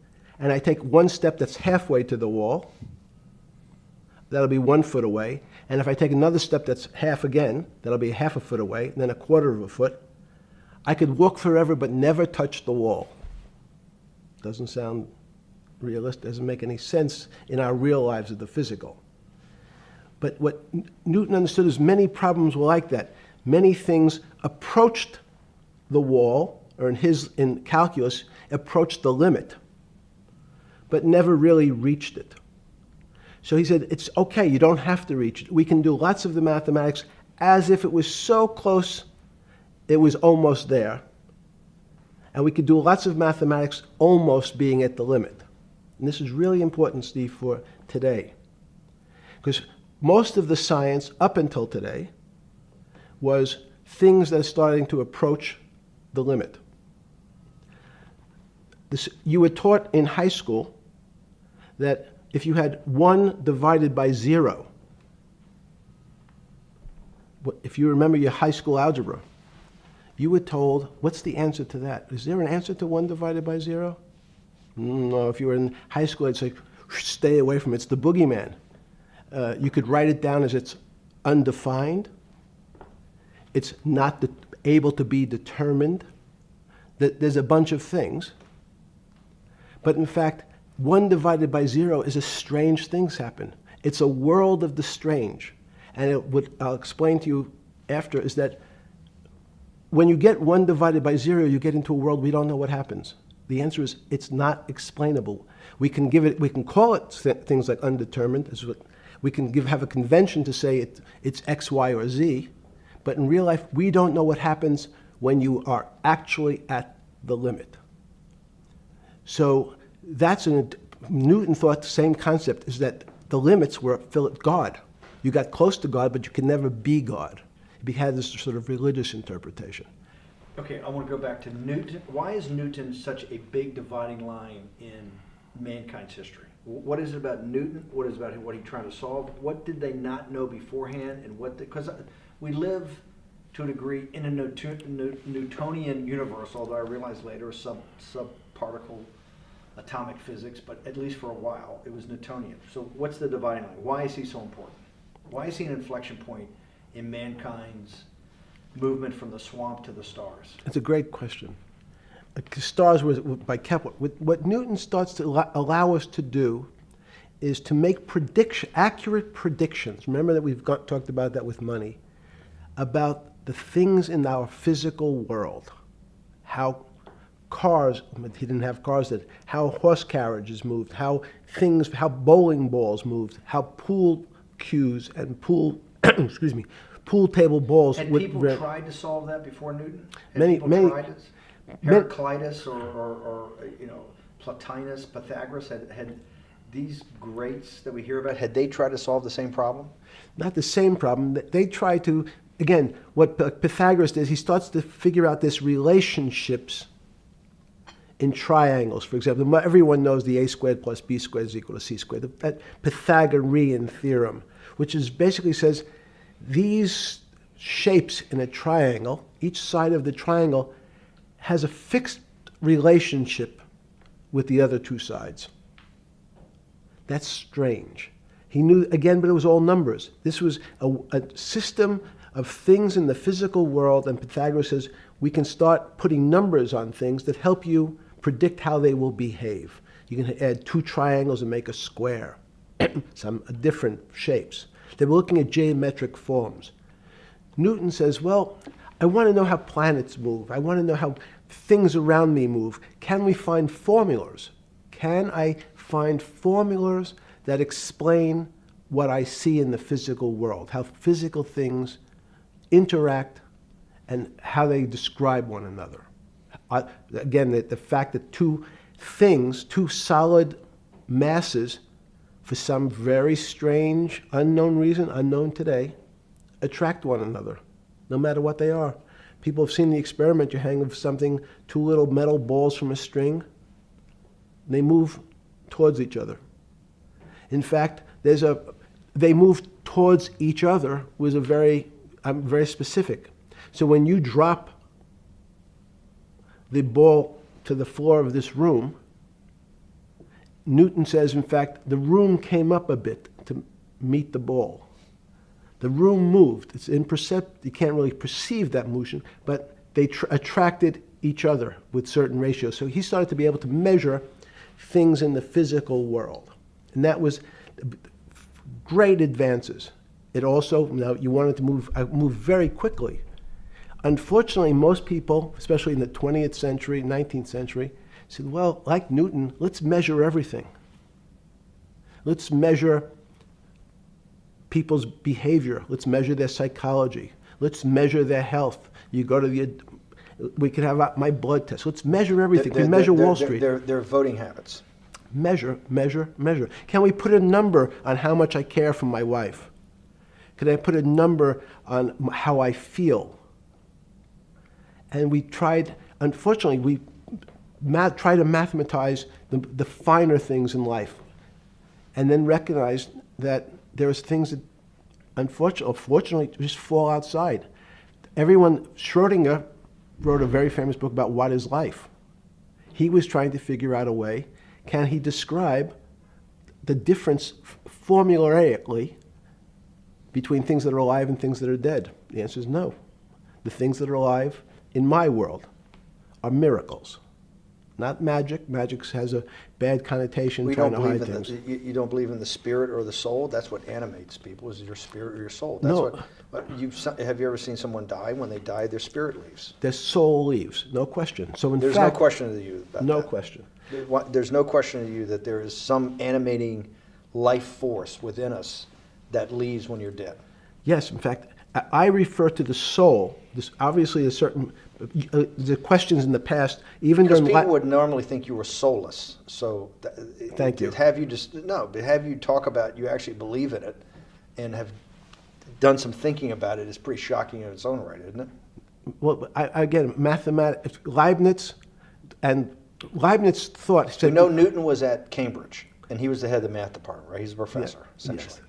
and I take one step that's halfway to the wall, that'll be 1 foot away, and if I take another step that's half again, that'll be half a foot away, and then a quarter of a foot, I could walk forever but never touch the wall. Doesn't sound realistic, doesn't make any sense in our real lives of the physical. But what Newton understood is many problems were like that. Many things approached the wall, or in calculus, approached the limit, but never really reached it. So he said, it's okay, you don't have to reach it. We can do lots of the mathematics as if it was so close, it was almost there. And we could do lots of mathematics almost being at the limit. And this is really important, Steve, for today. Because most of the science up until today was things that are starting to approach the limit. You were taught in high school that if you had 1 divided by 0, if you remember your high school algebra, you were told, what's the answer to that? Is there an answer to 1 divided by 0? No, if you were in high school, I'd say, stay away from it. It's the boogeyman. You could write it down as it's undefined. It's not able to be determined. There's a bunch of things. But in fact, 1 divided by 0 is a strange things happen. It's a world of the strange. And what I'll explain to you after is that when you get 1 divided by 0, you get into a world we don't know what happens. The answer is it's not explainable. We can call it things like undetermined. We can have a convention to say it's X, Y, or Z. But in real life, we don't know what happens when you are actually at the limit. So Newton thought the same concept is that the limits were God. You got close to God, but you could never be God. He had this sort of religious interpretation. Okay, I want to go back to Newton. Why is Newton such a big dividing line in mankind's history? What is it about Newton? What is it about what he tried to solve? What did they not know beforehand? And because we live to a degree in a Newtonian universe, although I realized later subparticle atomic physics, but at least for a while it was Newtonian. So what's the dividing line? Why is he so important? Why is he an inflection point in mankind's movement from the swamp to the stars? It's a great question. Stars were by Kepler. What Newton starts to allow us to do is to make accurate predictions. Remember that we've talked about that with money, about the things in our physical world, how cars, he didn't have cars, how horse carriages moved, how bowling balls moved, how pool cues and pool table balls. Had people tried to solve that before Newton? Had Many, people many. tried it? Heraclitus or Plotinus, Pythagoras, had these greats that we hear about, had they tried to solve the same problem? Not the same problem. They tried to again, what Pythagoras does, he starts to figure out this relationships in triangles. For example, everyone knows the a squared plus b squared is equal to c squared. That Pythagorean theorem, which is basically says these shapes in a triangle, each side of the triangle has a fixed relationship with the other two sides. That's strange. He knew, again, but it was all numbers. This was a system of things in the physical world, and Pythagoras says we can start putting numbers on things that help you predict how they will behave. You can add two triangles and make a square, some different shapes. They were looking at geometric forms. Newton says, well, I want to know how planets move. I want to know how things around me move. Can we find formulas? Can I find formulas that explain what I see in the physical world, how physical things interact and how they describe one another? Again, the fact that two things, two solid masses, for some very strange, unknown reason, unknown today, attract one another, no matter what they are. People have seen the experiment. You hang something, two little metal balls from a string, and they move towards each other. In fact, they move towards each other was very specific. So when you drop the ball to the floor of this room, Newton says, in fact, the room came up a bit to meet the ball. The room moved. It's imperceptible. You can't really perceive that motion, but they attracted each other with certain ratios. So he started to be able to measure things in the physical world. And that was great advances. It also, now you wanted to move very quickly. Unfortunately, most people, especially in the 20th century, 19th century, said, well, like Newton, let's measure everything. Let's measure people's behavior. Let's measure their psychology. Let's measure their health. You go to we can have my blood test. Let's measure everything. We measure Wall Street. Their voting habits. Measure, measure, measure. Can we put a number on how much I care for my wife? Can I put a number on how I feel? And we tried, unfortunately, we try to mathematize the finer things in life, and then recognize that there's things that, unfortunately, just fall outside. Schrodinger wrote a very famous book about what is life. He was trying to figure out a way, can he describe the difference formulaically between things that are alive and things that are dead? The answer is no. The things that are alive in my world are miracles, not magic. Magic has a bad connotation, trying to hide things. You don't believe in the spirit or the soul? That's what animates people, is your spirit or your soul. That's No. Have you ever seen someone die? When they die, their spirit leaves. Their soul leaves, no question. So in There's fact, no question to you about no that. question. There's no question to you that there is some animating life force within us that leaves when you're dead. Yes, in fact, I refer to the soul. This obviously a certain the questions in the past, even Because during people would normally think you were soulless. So Thank you. But have you talk about you actually believe in it and have done some thinking about it is pretty shocking in its own right, isn't it? Well, again, mathematics, Leibniz thought. So Newton was at Cambridge, and he was the head of the math department, right? He's a professor, essentially. Yes.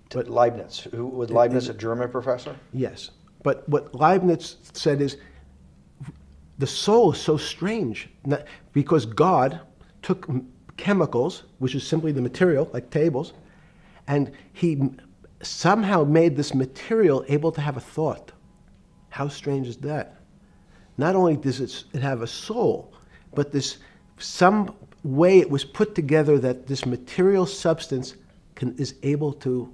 But Leibniz, was Leibniz a German professor? Yes, but what Leibniz said is the soul is so strange because God took chemicals, which is simply the material, like tables, and he somehow made this material able to have a thought. How strange is that? Not only does it have a soul, but some way it was put together that this material substance is able to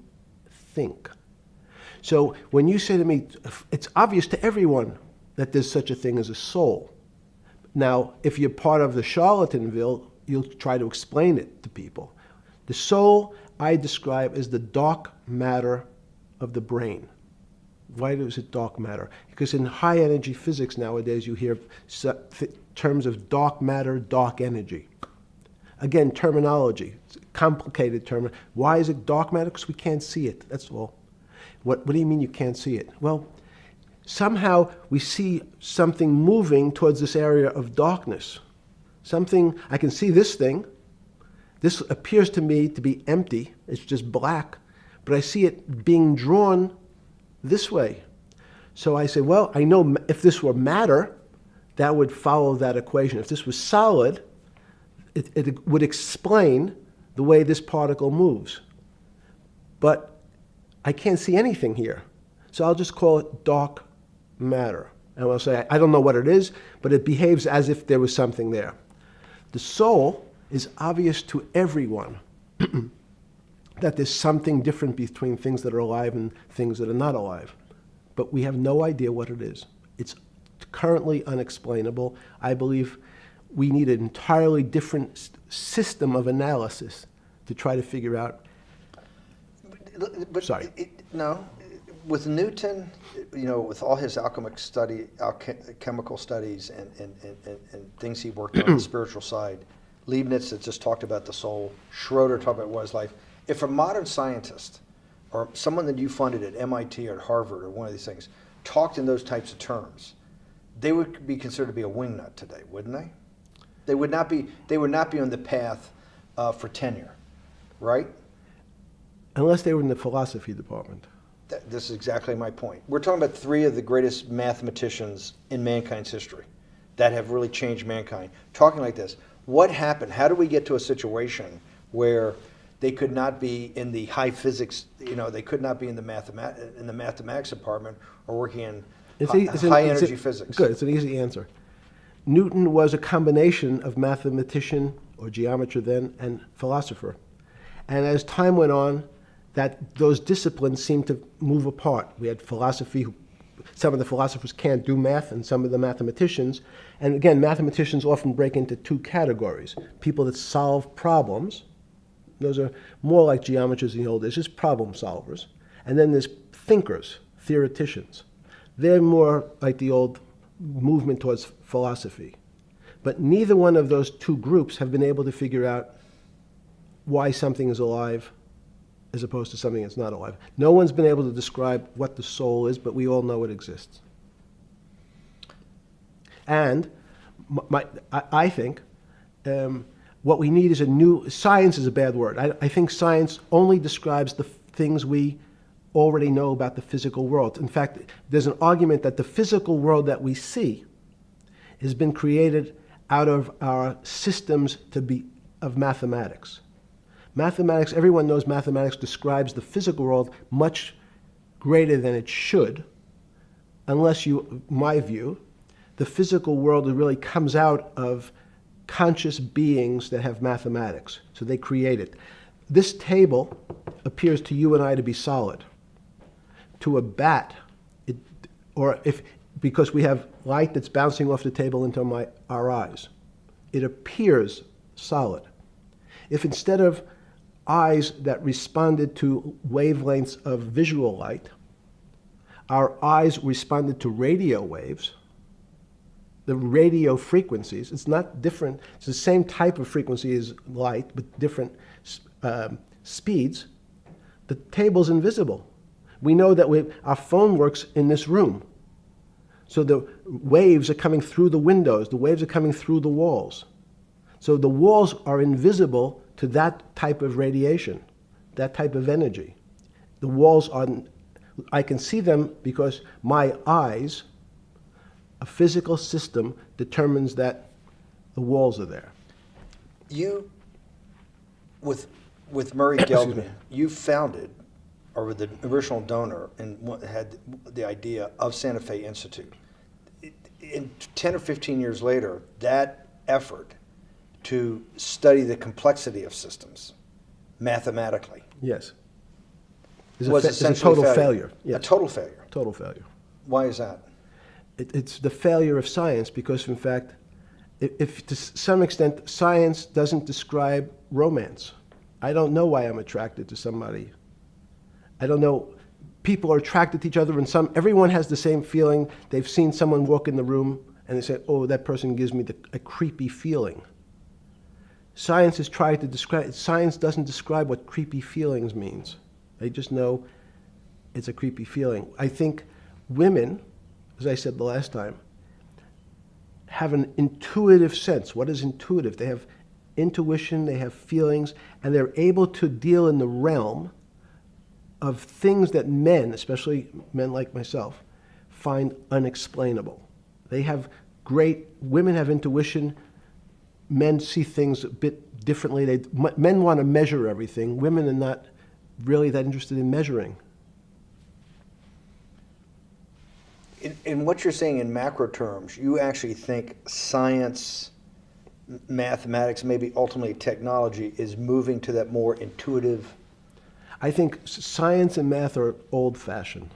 think. So when you say to me, it's obvious to everyone that there's such a thing as a soul. Now, if you're part of the Charlatanville, you'll try to explain it to people. The soul I describe as the dark matter of the brain. Why is it dark matter? Because in high energy physics nowadays you hear terms of dark matter, dark energy. Again, terminology, it's a complicated term. Why is it dark matter? Because we can't see it, that's all. What do you mean you can't see it? Well, somehow we see something moving towards this area of darkness. Something, I can see this thing. This appears to me to be empty. It's just black. But I see it being drawn this way. So I say, well, I know if this were matter, that would follow that equation. If this was solid, it would explain the way this particle moves. But I can't see anything here. So I'll just call it dark matter. And I'll say, I don't know what it is, but it behaves as if there was something there. The soul is obvious to everyone that there's something different between things that are alive and things that are not alive. But we have no idea what it is. It's currently unexplainable. I believe we need an entirely different system of analysis to try to figure out. But Sorry. No, with Newton, with all his alchemical studies and things he worked on the spiritual side, Leibniz that just talked about the soul, Schroeder talked about what is life. If a modern scientist or someone that you funded at MIT or at Harvard or one of these things talked in those types of terms, they would be considered to be a wingnut today, wouldn't they? They would not be on the path for tenure, right? Unless they were in the philosophy department. This is exactly my point. We're talking about three of the greatest mathematicians in mankind's history that have really changed mankind. Talking like this, what happened? How do we get to a situation where they could not be in the high physics, they could not be in the mathematics department or working in high energy physics? Good, it's an easy answer. Newton was a combination of mathematician or geometer then and philosopher. And as time went on, those disciplines seemed to move apart. We had philosophy. Some of the philosophers can't do math, and some of the mathematicians. And again, mathematicians often break into two categories. People that solve problems. Those are more like geometers in the old days, just problem solvers. And then there's thinkers, theoreticians. They're more like the old movement towards philosophy. But neither one of those two groups have been able to figure out why something is alive as opposed to something that's not alive. No one's been able to describe what the soul is, but we all know it exists. And I think what we need is science is a bad word. I think science only describes the things we already know about the physical world. In fact, there's an argument that the physical world that we see has been created out of our systems of mathematics. Mathematics, everyone knows mathematics describes the physical world much greater than it should, unless my view, the physical world really comes out of conscious beings that have mathematics. So they create it. This table appears to you and I to be solid. To a bat, because we have light that's bouncing off the table into our eyes, it appears solid. If instead of eyes that responded to wavelengths of visual light, our eyes responded to radio waves, the radio frequencies, it's not different, it's the same type of frequency as light, but different speeds, the table's invisible. We know that our phone works in this room. So the waves are coming through the windows, the waves are coming through the walls. So the walls are invisible to that type of radiation, that type of energy. The walls I can see them because my eyes, a physical system, determines that the walls are there. You, with Murray Geldman, you founded, or with the original donor, and had the idea of Santa Fe Institute. In 10 or 15 years later, that effort to study the complexity of systems mathematically. Yes. Was it's a total failure. Yes. A total failure. Total failure. Why is that? It's the failure of science because, in fact, if to some extent science doesn't describe romance. I don't know why I'm attracted to somebody. I don't know. People are attracted to each other, and everyone has the same feeling. They've seen someone walk in the room, and they say, "Oh, that person gives me a creepy feeling." Science has tried to describe. Science doesn't describe what creepy feelings means. They just know it's a creepy feeling. I think women as I said the last time, have an intuitive sense. What is intuitive? They have intuition, they have feelings, and they're able to deal in the realm of things that men, especially men like myself, find unexplainable. They have women have intuition, men see things a bit differently. Men want to measure everything, women are not really that interested in measuring. In what you're saying in macro terms, you actually think science, mathematics, maybe ultimately technology is moving to that more intuitive. I think science and math are old-fashioned.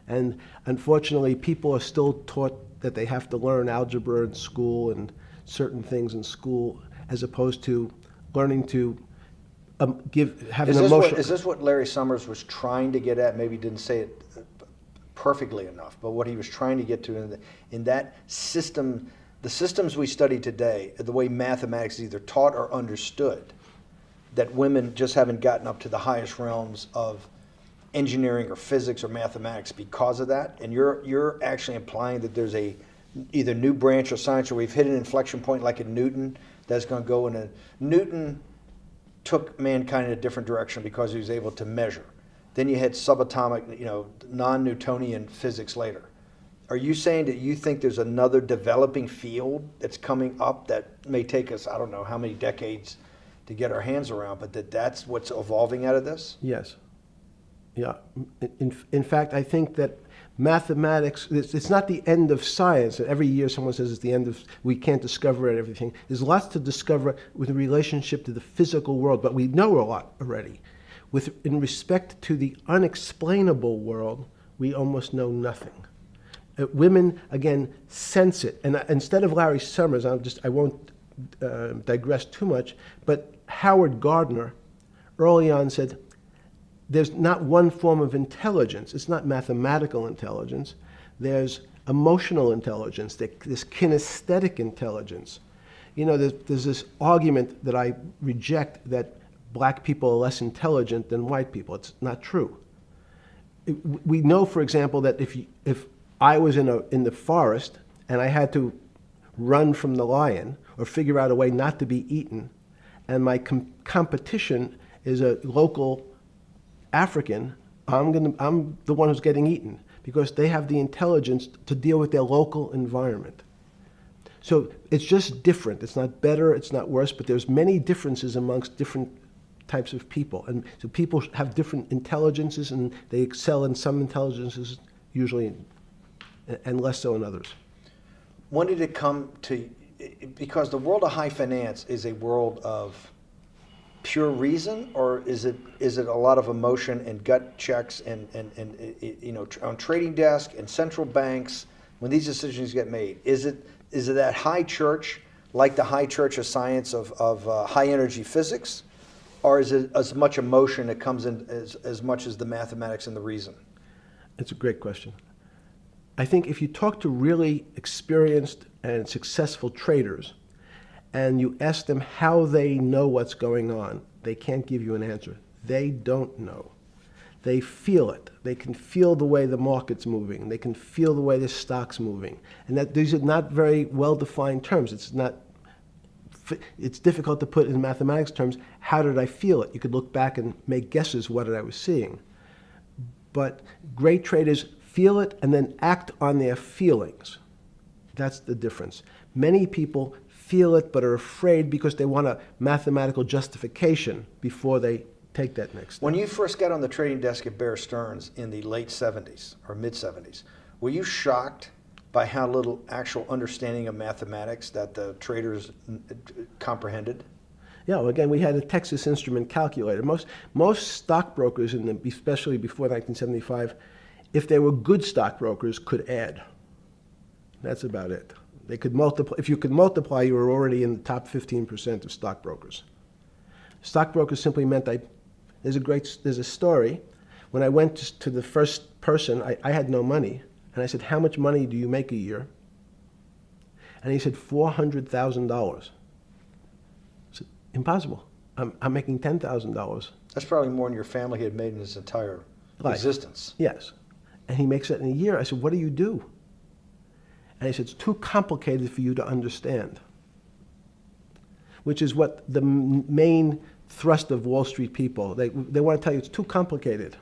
And unfortunately, people are still taught that they have to learn algebra in school and certain things in school, as opposed to learning to have an emotional. Is this what Larry Summers was trying to get at? Maybe he didn't say it perfectly enough, but what he was trying to get to in that system, the systems we study today, the way mathematics is either taught or understood, that women just haven't gotten up to the highest realms of engineering or physics or mathematics because of that. And you're actually implying that there's a either new branch of science, or we've hit an inflection point like in Newton that's going to go in a. Newton took mankind in a different direction because he was able to measure. Then you had subatomic, non-Newtonian physics later. Are you saying that you think there's another developing field that's coming up that may take us, I don't know how many decades to get our hands around, but that's what's evolving out of this? Yes. Yeah. In fact, I think that mathematics, it's not the end of science. Every year someone says it's the end of, we can't discover everything. There's lots to discover with relationship to the physical world, but we know a lot already. In respect to the unexplainable world, we almost know nothing. Women, again, sense it. And instead of Larry Summers, I won't digress too much, but Howard Gardner early on said, there's not one form of intelligence. It's not mathematical intelligence. There's emotional intelligence, this kinesthetic intelligence. There's this argument that I reject that black people are less intelligent than white people. It's not true. We know, for example, that if I was in the forest and I had to run from the lion or figure out a way not to be eaten, and my competition is a local African, I'm the one who's getting eaten because they have the intelligence to deal with their local environment. So it's just different. It's not better, it's not worse, but there's many differences amongst different types of people. And so people have different intelligences, and they excel in some intelligences usually, and less so in others. When did it come to, because the world of high finance is a world of pure reason, or is it a lot of emotion and gut checks and on trading desk and central banks when these decisions get made? Is it that high church, like the high church of science of high energy physics, or is it as much emotion that comes in as much as the mathematics and the reason? It's a great question. I think if you talk to really experienced and successful traders and you ask them how they know what's going on, they can't give you an answer. They don't know. They feel it. They can feel the way the market's moving. They can feel the way the stock's moving. And that these are not very well-defined terms. It's difficult to put in mathematics terms, how did I feel it? You could look back and make guesses what I was seeing. But great traders feel it and then act on their feelings. That's the difference. Many people feel it but are afraid because they want a mathematical justification before they take that next step. When you first got on the trading desk at Bear Stearns in the late 70s or mid 70s, were you shocked by how little actual understanding of mathematics that the traders comprehended? Yeah, well, again, we had a Texas Instrument calculator. Most stockbrokers, especially before 1975, if they were good stockbrokers, could add. That's about it. They could multiply. If you could multiply, you were already in the top 15% of stockbrokers. Stockbrokers simply meant there's a story. When I went to the first person, I had no money. And I said, how much money do you make a year? And he said, $400,000. I said, impossible. I'm making $10,000. That's probably more than your family had made in its entire existence. Yes. And he makes it in a year. I said, what do you do? And he said, it's too complicated for you to understand, which is what the main thrust of Wall Street people, they want to tell you it's too complicated.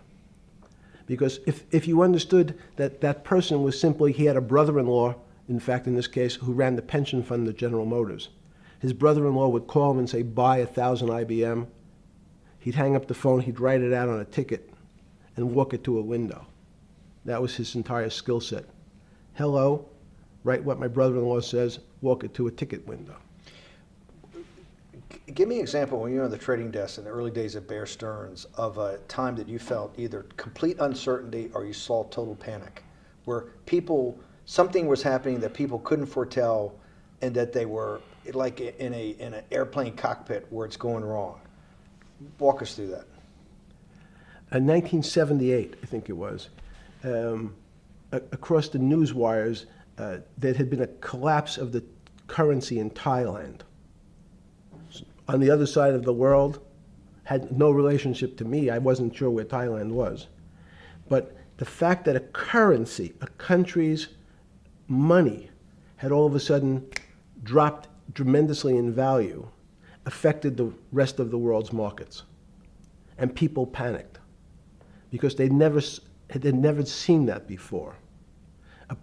Because if you understood that that person was simply, he had a brother-in-law, in fact, in this case, who ran the pension fund at General Motors. His brother-in-law would call him and say, buy 1,000 IBM. He'd hang up the phone, he'd write it out on a ticket and walk it to a window. That was his entire skill set. Hello, write what my brother-in-law says, walk it to a ticket window. Give me an example when you were on the trading desk in the early days of Bear Stearns of a time that you felt either complete uncertainty or you saw total panic, where something was happening that people couldn't foretell, and that they were like in an airplane cockpit where it's going wrong. Walk us through that. In 1978, I think it was, across the news wires, there had been a collapse of the currency in Thailand. On the other side of the world, had no relationship to me. I wasn't sure where Thailand was. But the fact that a currency, a country's money, had all of a sudden dropped tremendously in value affected the rest of the world's markets. And people panicked because they'd never seen that before.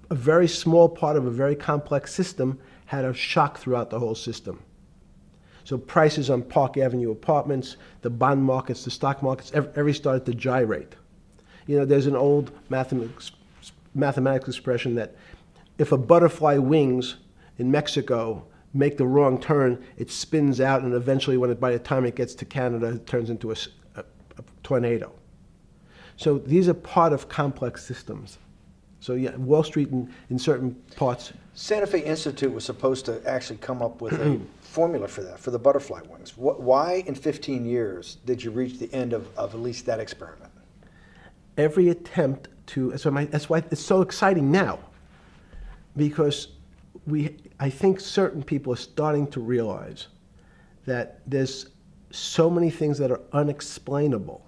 A very small part of a very complex system had a shock throughout the whole system. So prices on Park Avenue apartments, the bond markets, the stock markets, every started to gyrate. You know, there's an old mathematics expression that if a butterfly wings in Mexico make the wrong turn, it spins out, and eventually, by the time it gets to Canada, it turns into a tornado. So these are part of complex systems. So yeah, Wall Street in certain parts. Santa Fe Institute was supposed to actually come up with a formula for that, for the butterfly wings. Why in 15 years did you reach the end of at least that experiment? Every attempt to, that's why it's so exciting now, because I think certain people are starting to realize that there's so many things that are unexplainable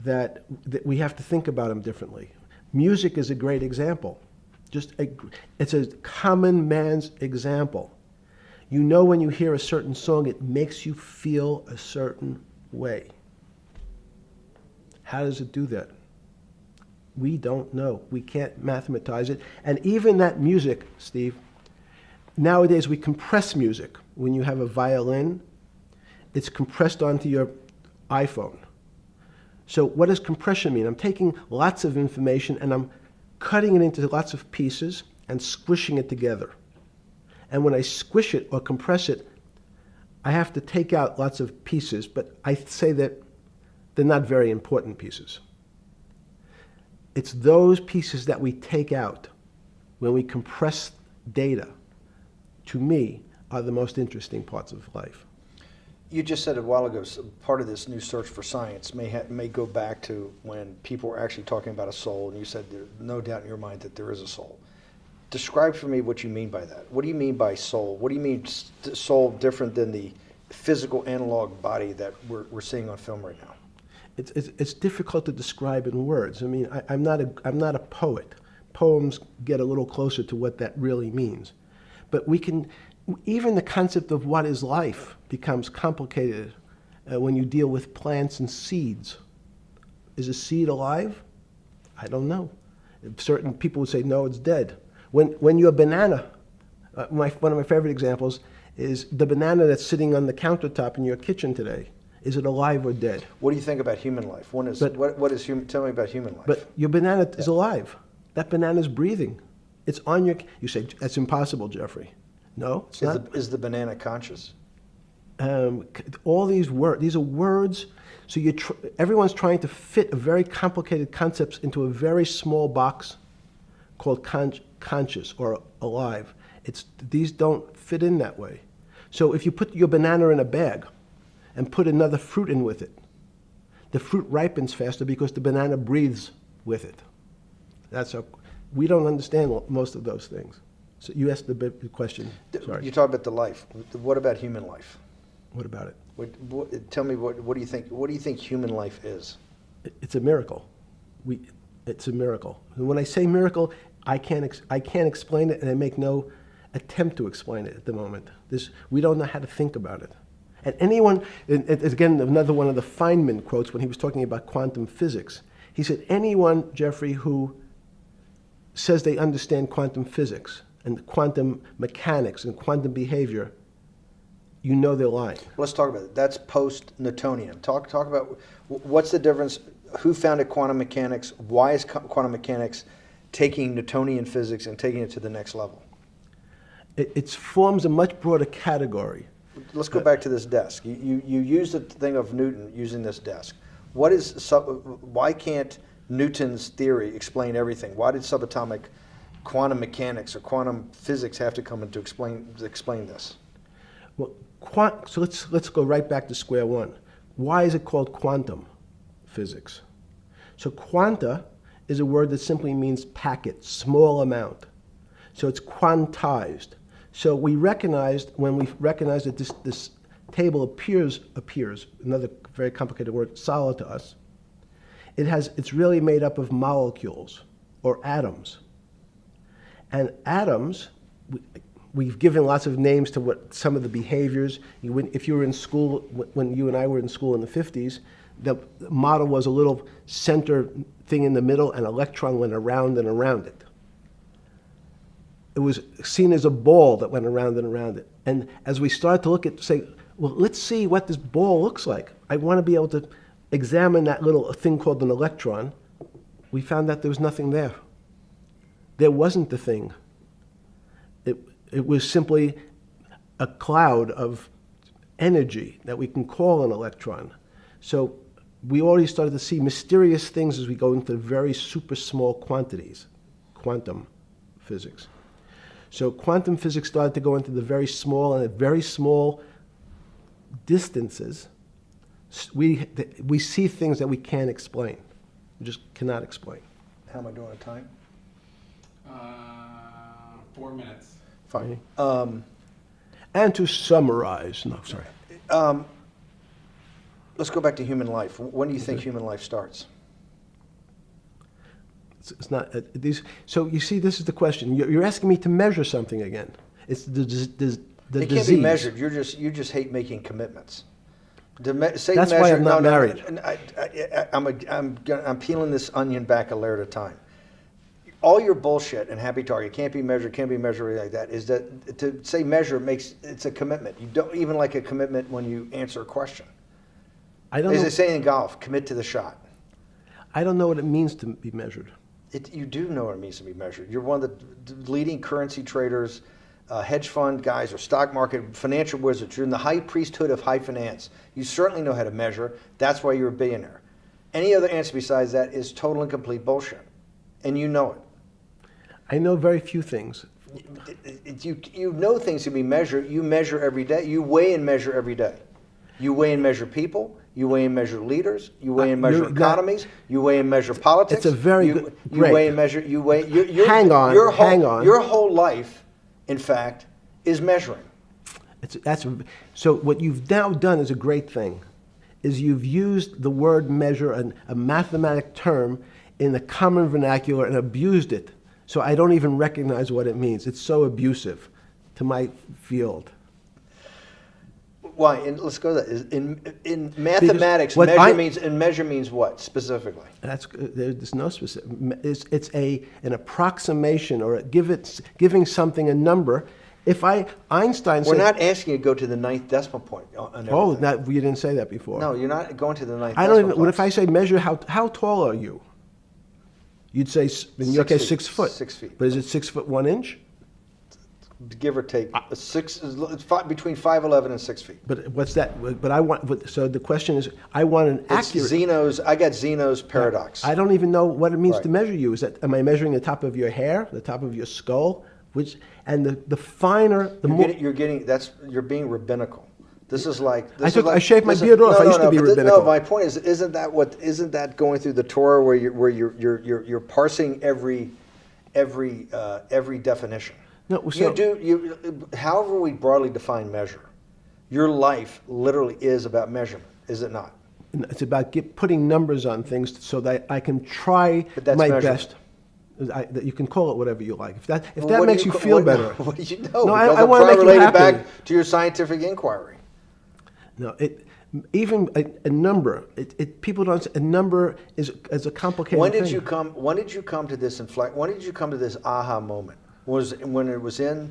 that we have to think about them differently. Music is a great example. It's a common man's example. You know, when you hear a certain song, it makes you feel a certain way. How does it do that? We don't know. We can't mathematize it. And even that music, Steve, nowadays we compress music. When you have a violin, it's compressed onto your iPhone. So what does compression mean? I'm taking lots of information and I'm cutting it into lots of pieces and squishing it together. And when I squish it or compress it, I have to take out lots of pieces, but I say that they're not very important pieces. It's those pieces that we take out when we compress data, to me, are the most interesting parts of life. You just said a while ago, part of this new search for science may go back to when people were actually talking about a soul, and you said there's no doubt in your mind that there is a soul. Describe for me what you mean by that. What do you mean by soul? What do you mean soul different than the physical analog body that we're seeing on film right now? It's difficult to describe in words. I mean, I'm not a poet. Poems get a little closer to what that really means. But even the concept of what is life becomes complicated when you deal with plants and seeds. Is a seed alive? I don't know. Certain people would say, no, it's dead. When you're a banana, one of my favorite examples is the banana that's sitting on the countertop in your kitchen today. Is it alive or dead? What do you think about human life? What is human? Tell me about human life. But your banana is alive. That banana is breathing. It's on your. You say that's impossible, Jeffrey. No, it's not. Is the banana conscious? All these words. These are words. So everyone's trying to fit a very complicated concepts into a very small box called conscious or alive. These don't fit in that way. So if you put your banana in a bag and put another fruit in with it, the fruit ripens faster because the banana breathes with it. We don't understand most of those things. So you asked the big question. Sorry. You talk about the life. What about human life? What about it? Tell me what do you think? What do you think human life is? It's a miracle. It's a miracle. And when I say miracle, I can't explain it, and I make no attempt to explain it at the moment. We don't know how to think about it. And anyone, and again, another one of the Feynman quotes when he was talking about quantum physics. He said, anyone, Jeffrey, who says they understand quantum physics and quantum mechanics and quantum behavior, you know they're lying. Let's talk about it. That's post-Newtonian. Talk about what's the difference, who founded quantum mechanics, why is quantum mechanics taking Newtonian physics and taking it to the next level? It forms a much broader category. Let's go back to this desk. You use the thing of Newton using this desk. Why can't Newton's theory explain everything? Why did subatomic quantum mechanics or quantum physics have to come in to explain this? Well, so let's go right back to square one. Why is it called quantum physics? So quanta is a word that simply means packet, small amount. So it's quantized. So we recognized, when we recognized that this table appears, another very complicated word, solid to us, it's really made up of molecules or atoms. And atoms, we've given lots of names to what some of the behaviors. If you were in school, when you and I were in school in the 50s, the model was a little center thing in the middle, and an electron went around and around it. It was seen as a ball that went around and around it. And as we started to look at, say, well, let's see what this ball looks like. I want to be able to examine that little thing called an electron. We found that there was nothing there. There wasn't the thing. It was simply a cloud of energy that we can call an electron. So we already started to see mysterious things as we go into very super small quantities, quantum physics. So quantum physics started to go into the very small, and at very small distances, we see things that we can't explain. We just cannot explain. How am I doing on time? 4 minutes. Fine. And to summarize, no, sorry. Let's go back to human life. When do you think human life starts? It's not these. So you see, this is the question. You're asking me to measure something again. It's the disease. It can't be measured. You just hate making commitments. That's why I'm not married. I'm peeling this onion back a layer at a time. All your bullshit and happy target can't be measured like that. Is that to say measure it's a commitment. You don't even like a commitment when you answer a question. I don't. As know. they say in golf, commit to the shot. I don't know what it means to be measured. You do know what it means to be measured. You're one of the leading currency traders, hedge fund guys, or stock market financial wizards. You're in the high priesthood of high finance. You certainly know how to measure. That's why you're a billionaire. Any other answer besides that is total and complete bullshit, and you know it. I know very few things. You know things can be measured. You measure every day. You weigh and measure every day. You weigh and measure people. You weigh and measure leaders. You weigh and measure economies. You weigh and measure politics. It's a very good. You weigh and measure. Hang on. Your whole life, in fact, is measuring. So what you've now done is a great thing, is you've used the word measure, a mathematic term, in the common vernacular and abused it. So I don't even recognize what it means. It's so abusive to my field. Why? Let's go to that. In mathematics, measure means what specifically? There's no specific. It's an approximation, or giving something a number. Einstein said, we're not asking you to go to the ninth decimal point. Oh, you didn't say that before. No, you're not going to the ninth. I don't even. What if I say measure how tall are you? You'd say in your case 6 foot. 6 feet. But is it 6 foot 1 inch? Give or take, between 5'11" and 6 feet. But what's that? But I want. So the question is, I want an accurate. I got Zeno's paradox. I don't even know what it means to measure you. Am I measuring the top of your hair, the top of your skull, the finer, the more. You're being rabbinical. This is like. I shaved my beard off. I used to be rabbinical. No, my point is, isn't that going through the Torah where you're parsing every definition? No, so, however we broadly define measure, your life literally is about measurement, is it not? It's about putting numbers on things so that I can try But that's my measurement. best. That you can call it whatever you like. If that Well, that what do makes you ca- feel what- better. What do you know? No, Because I I'm wanna trying make to you relate it happy. back to your scientific inquiry. No, even a number. People don't. A number is a complicated When thing. did you come? When did you come to this inflect? When did you come to this aha moment? Was when it was in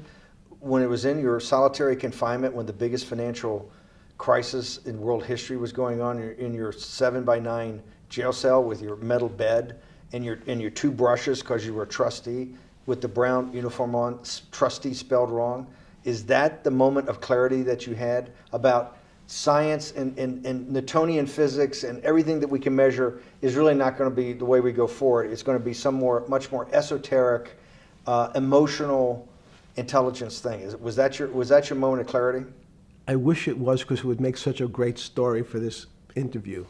your solitary confinement, when the biggest financial crisis in world history was going on, in your 7x9 jail cell with your metal bed and your two brushes because you were a trustee with the brown uniform on, trustee spelled wrong. Is that the moment of clarity that you had about science and Newtonian physics and everything that we can measure is really not going to be the way we go forward? It's going to be much more esoteric, emotional intelligence thing. Was that your moment of clarity? I wish it was, because it would make such a great story for this interview,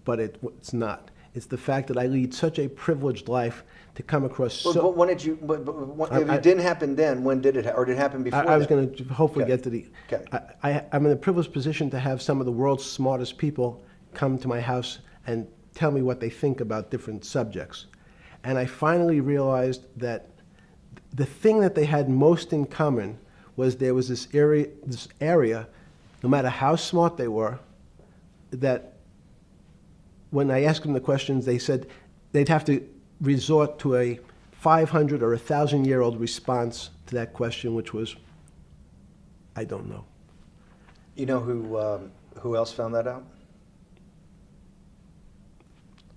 but it's not. It's the fact that I lead such a privileged life to come across. But when did you? If it didn't happen then, when did it? Or did it happen before? I was then? going to hopefully Okay. get to the. Okay. I'm in a privileged position to have some of the world's smartest people come to my house and tell me what they think about different subjects, and I finally realized that the thing that they had most in common was there was this area, no matter how smart they were, that when I asked them the questions, they said they'd have to resort to a 500 or 1,000-year-old response to that question, which was, I don't know. You know who else found that out?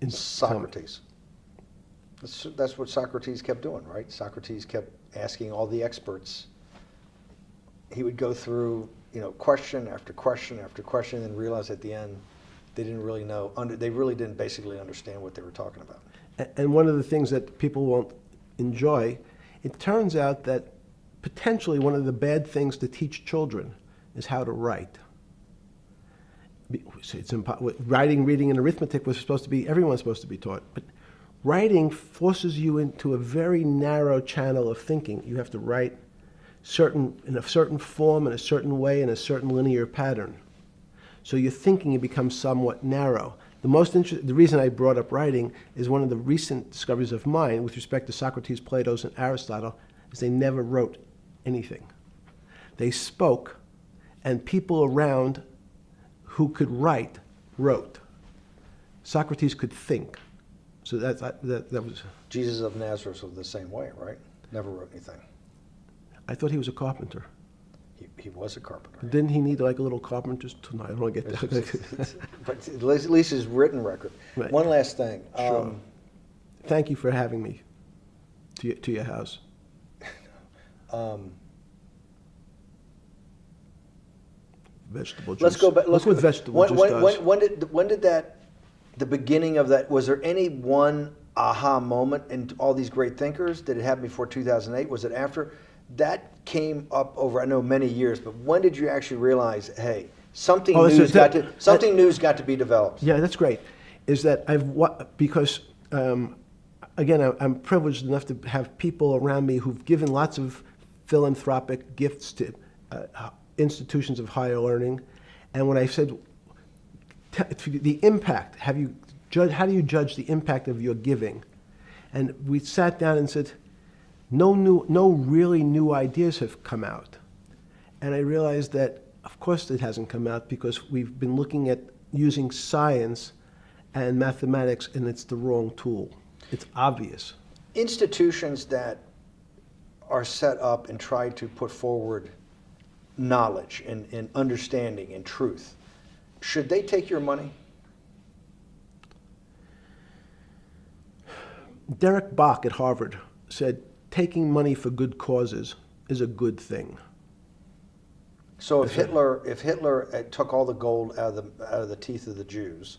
Socrates. That's what Socrates kept doing, right? Socrates kept asking all the experts. He would go through, question after question after question, and realize at the end they didn't really know. They really didn't basically understand what they were talking about. And one of the things that people won't enjoy, it turns out that potentially one of the bad things to teach children is how to write. Writing, reading, and arithmetic everyone's supposed to be taught. But writing forces you into a very narrow channel of thinking. You have to write in a certain form, in a certain way, in a certain linear pattern. So your thinking becomes somewhat narrow. The reason I brought up writing is one of the recent discoveries of mine with respect to Socrates, Plato, and Aristotle is they never wrote anything. They spoke, and people around who could write wrote. Socrates could think. So that was. Jesus of Nazareth was the same way, right? Never wrote anything. I thought he was a carpenter. He was a carpenter. Didn't he need like a little carpenter's tool? I don't want to get that. But at least his written record. Right. One last thing. Sure. Thank you for having me to your house. Vegetable juice. Let's go back. Look what vegetable juice does. When did the beginning of that, was there any one aha moment in all these great thinkers? Did it happen before 2008? Was it after? That came up over, I know, many years, but when did you actually realize, hey, something new's got to be developed? Yeah, that's great. Is that because again, I'm privileged enough to have people around me who've given lots of philanthropic gifts to institutions of higher learning, and when I said the impact, how do you judge the impact of your giving? And we sat down and said, no really new ideas have come out. And I realized that, of course, it hasn't come out because we've been looking at using science and mathematics, and it's the wrong tool. It's obvious. Institutions that are set up and try to put forward knowledge and understanding and truth, should they take your money? Derek Bach at Harvard said, taking money for good causes is a good thing. So if Hitler took all the gold out of the teeth of the Jews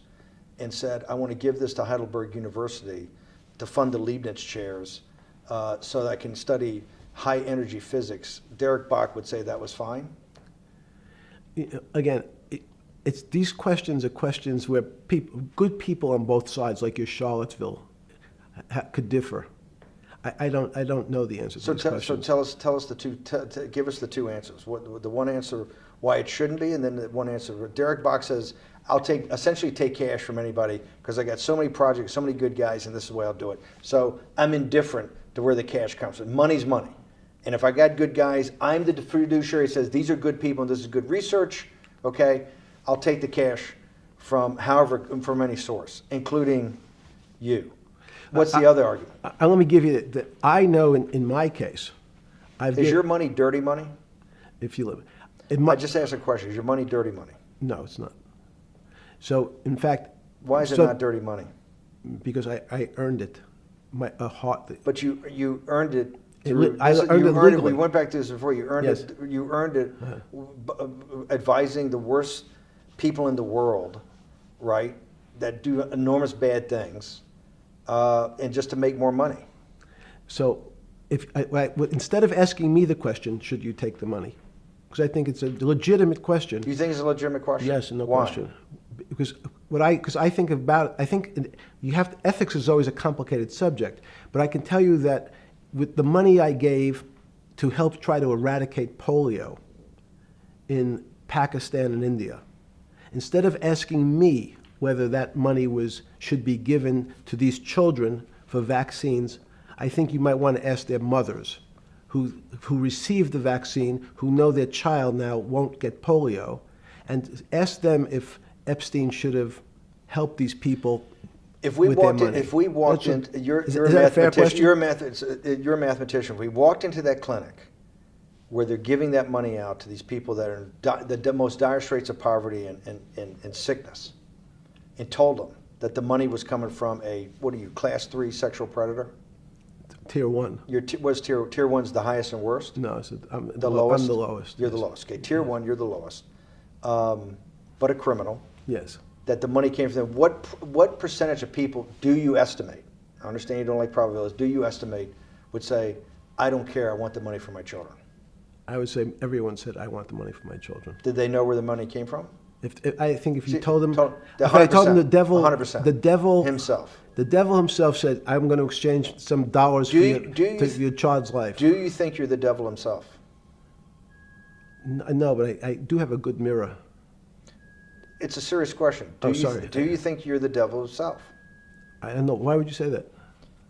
and said, I want to give this to Heidelberg University to fund the Leibniz chairs so that I can study high energy physics, Derek Bach would say that was fine? Again, these questions are questions where good people on both sides, like your Charlottesville, could differ. I don't know the answer to these questions. So tell us the two. Give us the two answers. The one answer why it shouldn't be, and then the one answer. Derek Bach says, I'll essentially take cash from anybody because I got so many projects, so many good guys, and this is the way I'll do it. So I'm indifferent to where the cash comes from. Money's money. And if I got good guys, I'm the fiduciary that says these are good people and this is good research, okay? I'll take the cash from any source, including you. What's the other argument? Let me give you that I know in my case, Is your money dirty money? if you live, I just asked a question. Is your money dirty money? no, it's not. So in fact, Why is it not dirty money? because I earned it, a heart. But you earned it. I earned it legally. We went back to this before. You earned Yes. it. You earned it, advising the worst people in the world, right? That do enormous bad things, and just to make more money. So instead of asking me the question, should you take the money? Because I think it's a legitimate question. You think it's a legitimate question? Yes, no Why? question. Because I think about, ethics is always a complicated subject, but I can tell you that with the money I gave to help try to eradicate polio in Pakistan and India, instead of asking me whether that money should be given to these children for vaccines, I think you might want to ask their mothers who received the vaccine, who know their child now won't get polio, and ask them if Epstein should have helped these people. You're a mathematician. If we walked into that clinic where they're giving that money out to these people that are in the most dire straits of poverty and sickness, and told them that the money was coming from class 3 sexual predator? Tier 1. Tier 1's the highest and worst? No, I'm the lowest. You're yes. the lowest. Okay, tier 1, you're the lowest. But a criminal. Yes. That the money came from them. What percentage of people do you estimate? I understand you don't like probabilities. Do you estimate would say, I don't care, I want the money for my children? I would say everyone said, I want the money for my children. Did they know where the money came from? I think if you told them, if I told them the devil, 100%. the devil himself. The devil himself said, I'm going to exchange some dollars for your child's life. Do you think you're the devil himself? No, but I do have a good mirror. It's a serious question. Sorry. Do you think you're the devil himself? I don't know. Why would you say that?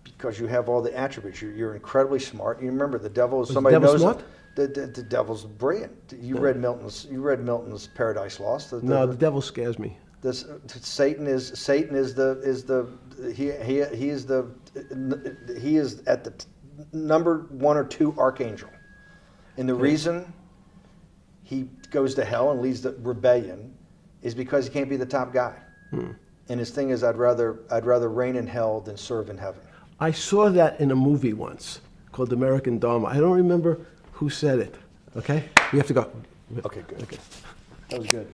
Because you have all the attributes. You're incredibly smart. You remember the devil is Was somebody the devil knows smart? The devil's brilliant. You read Milton's Paradise Lost. No, the devil scares me. Satan is at the number 1 or 2 archangel, and the reason he goes to hell and leads the rebellion is because he can't be the top guy. And his thing is, I'd rather reign in hell than serve in heaven. I saw that in a movie once called American Dharma. I don't remember who said it. Okay, we have to go. Okay, good. Okay. That was good.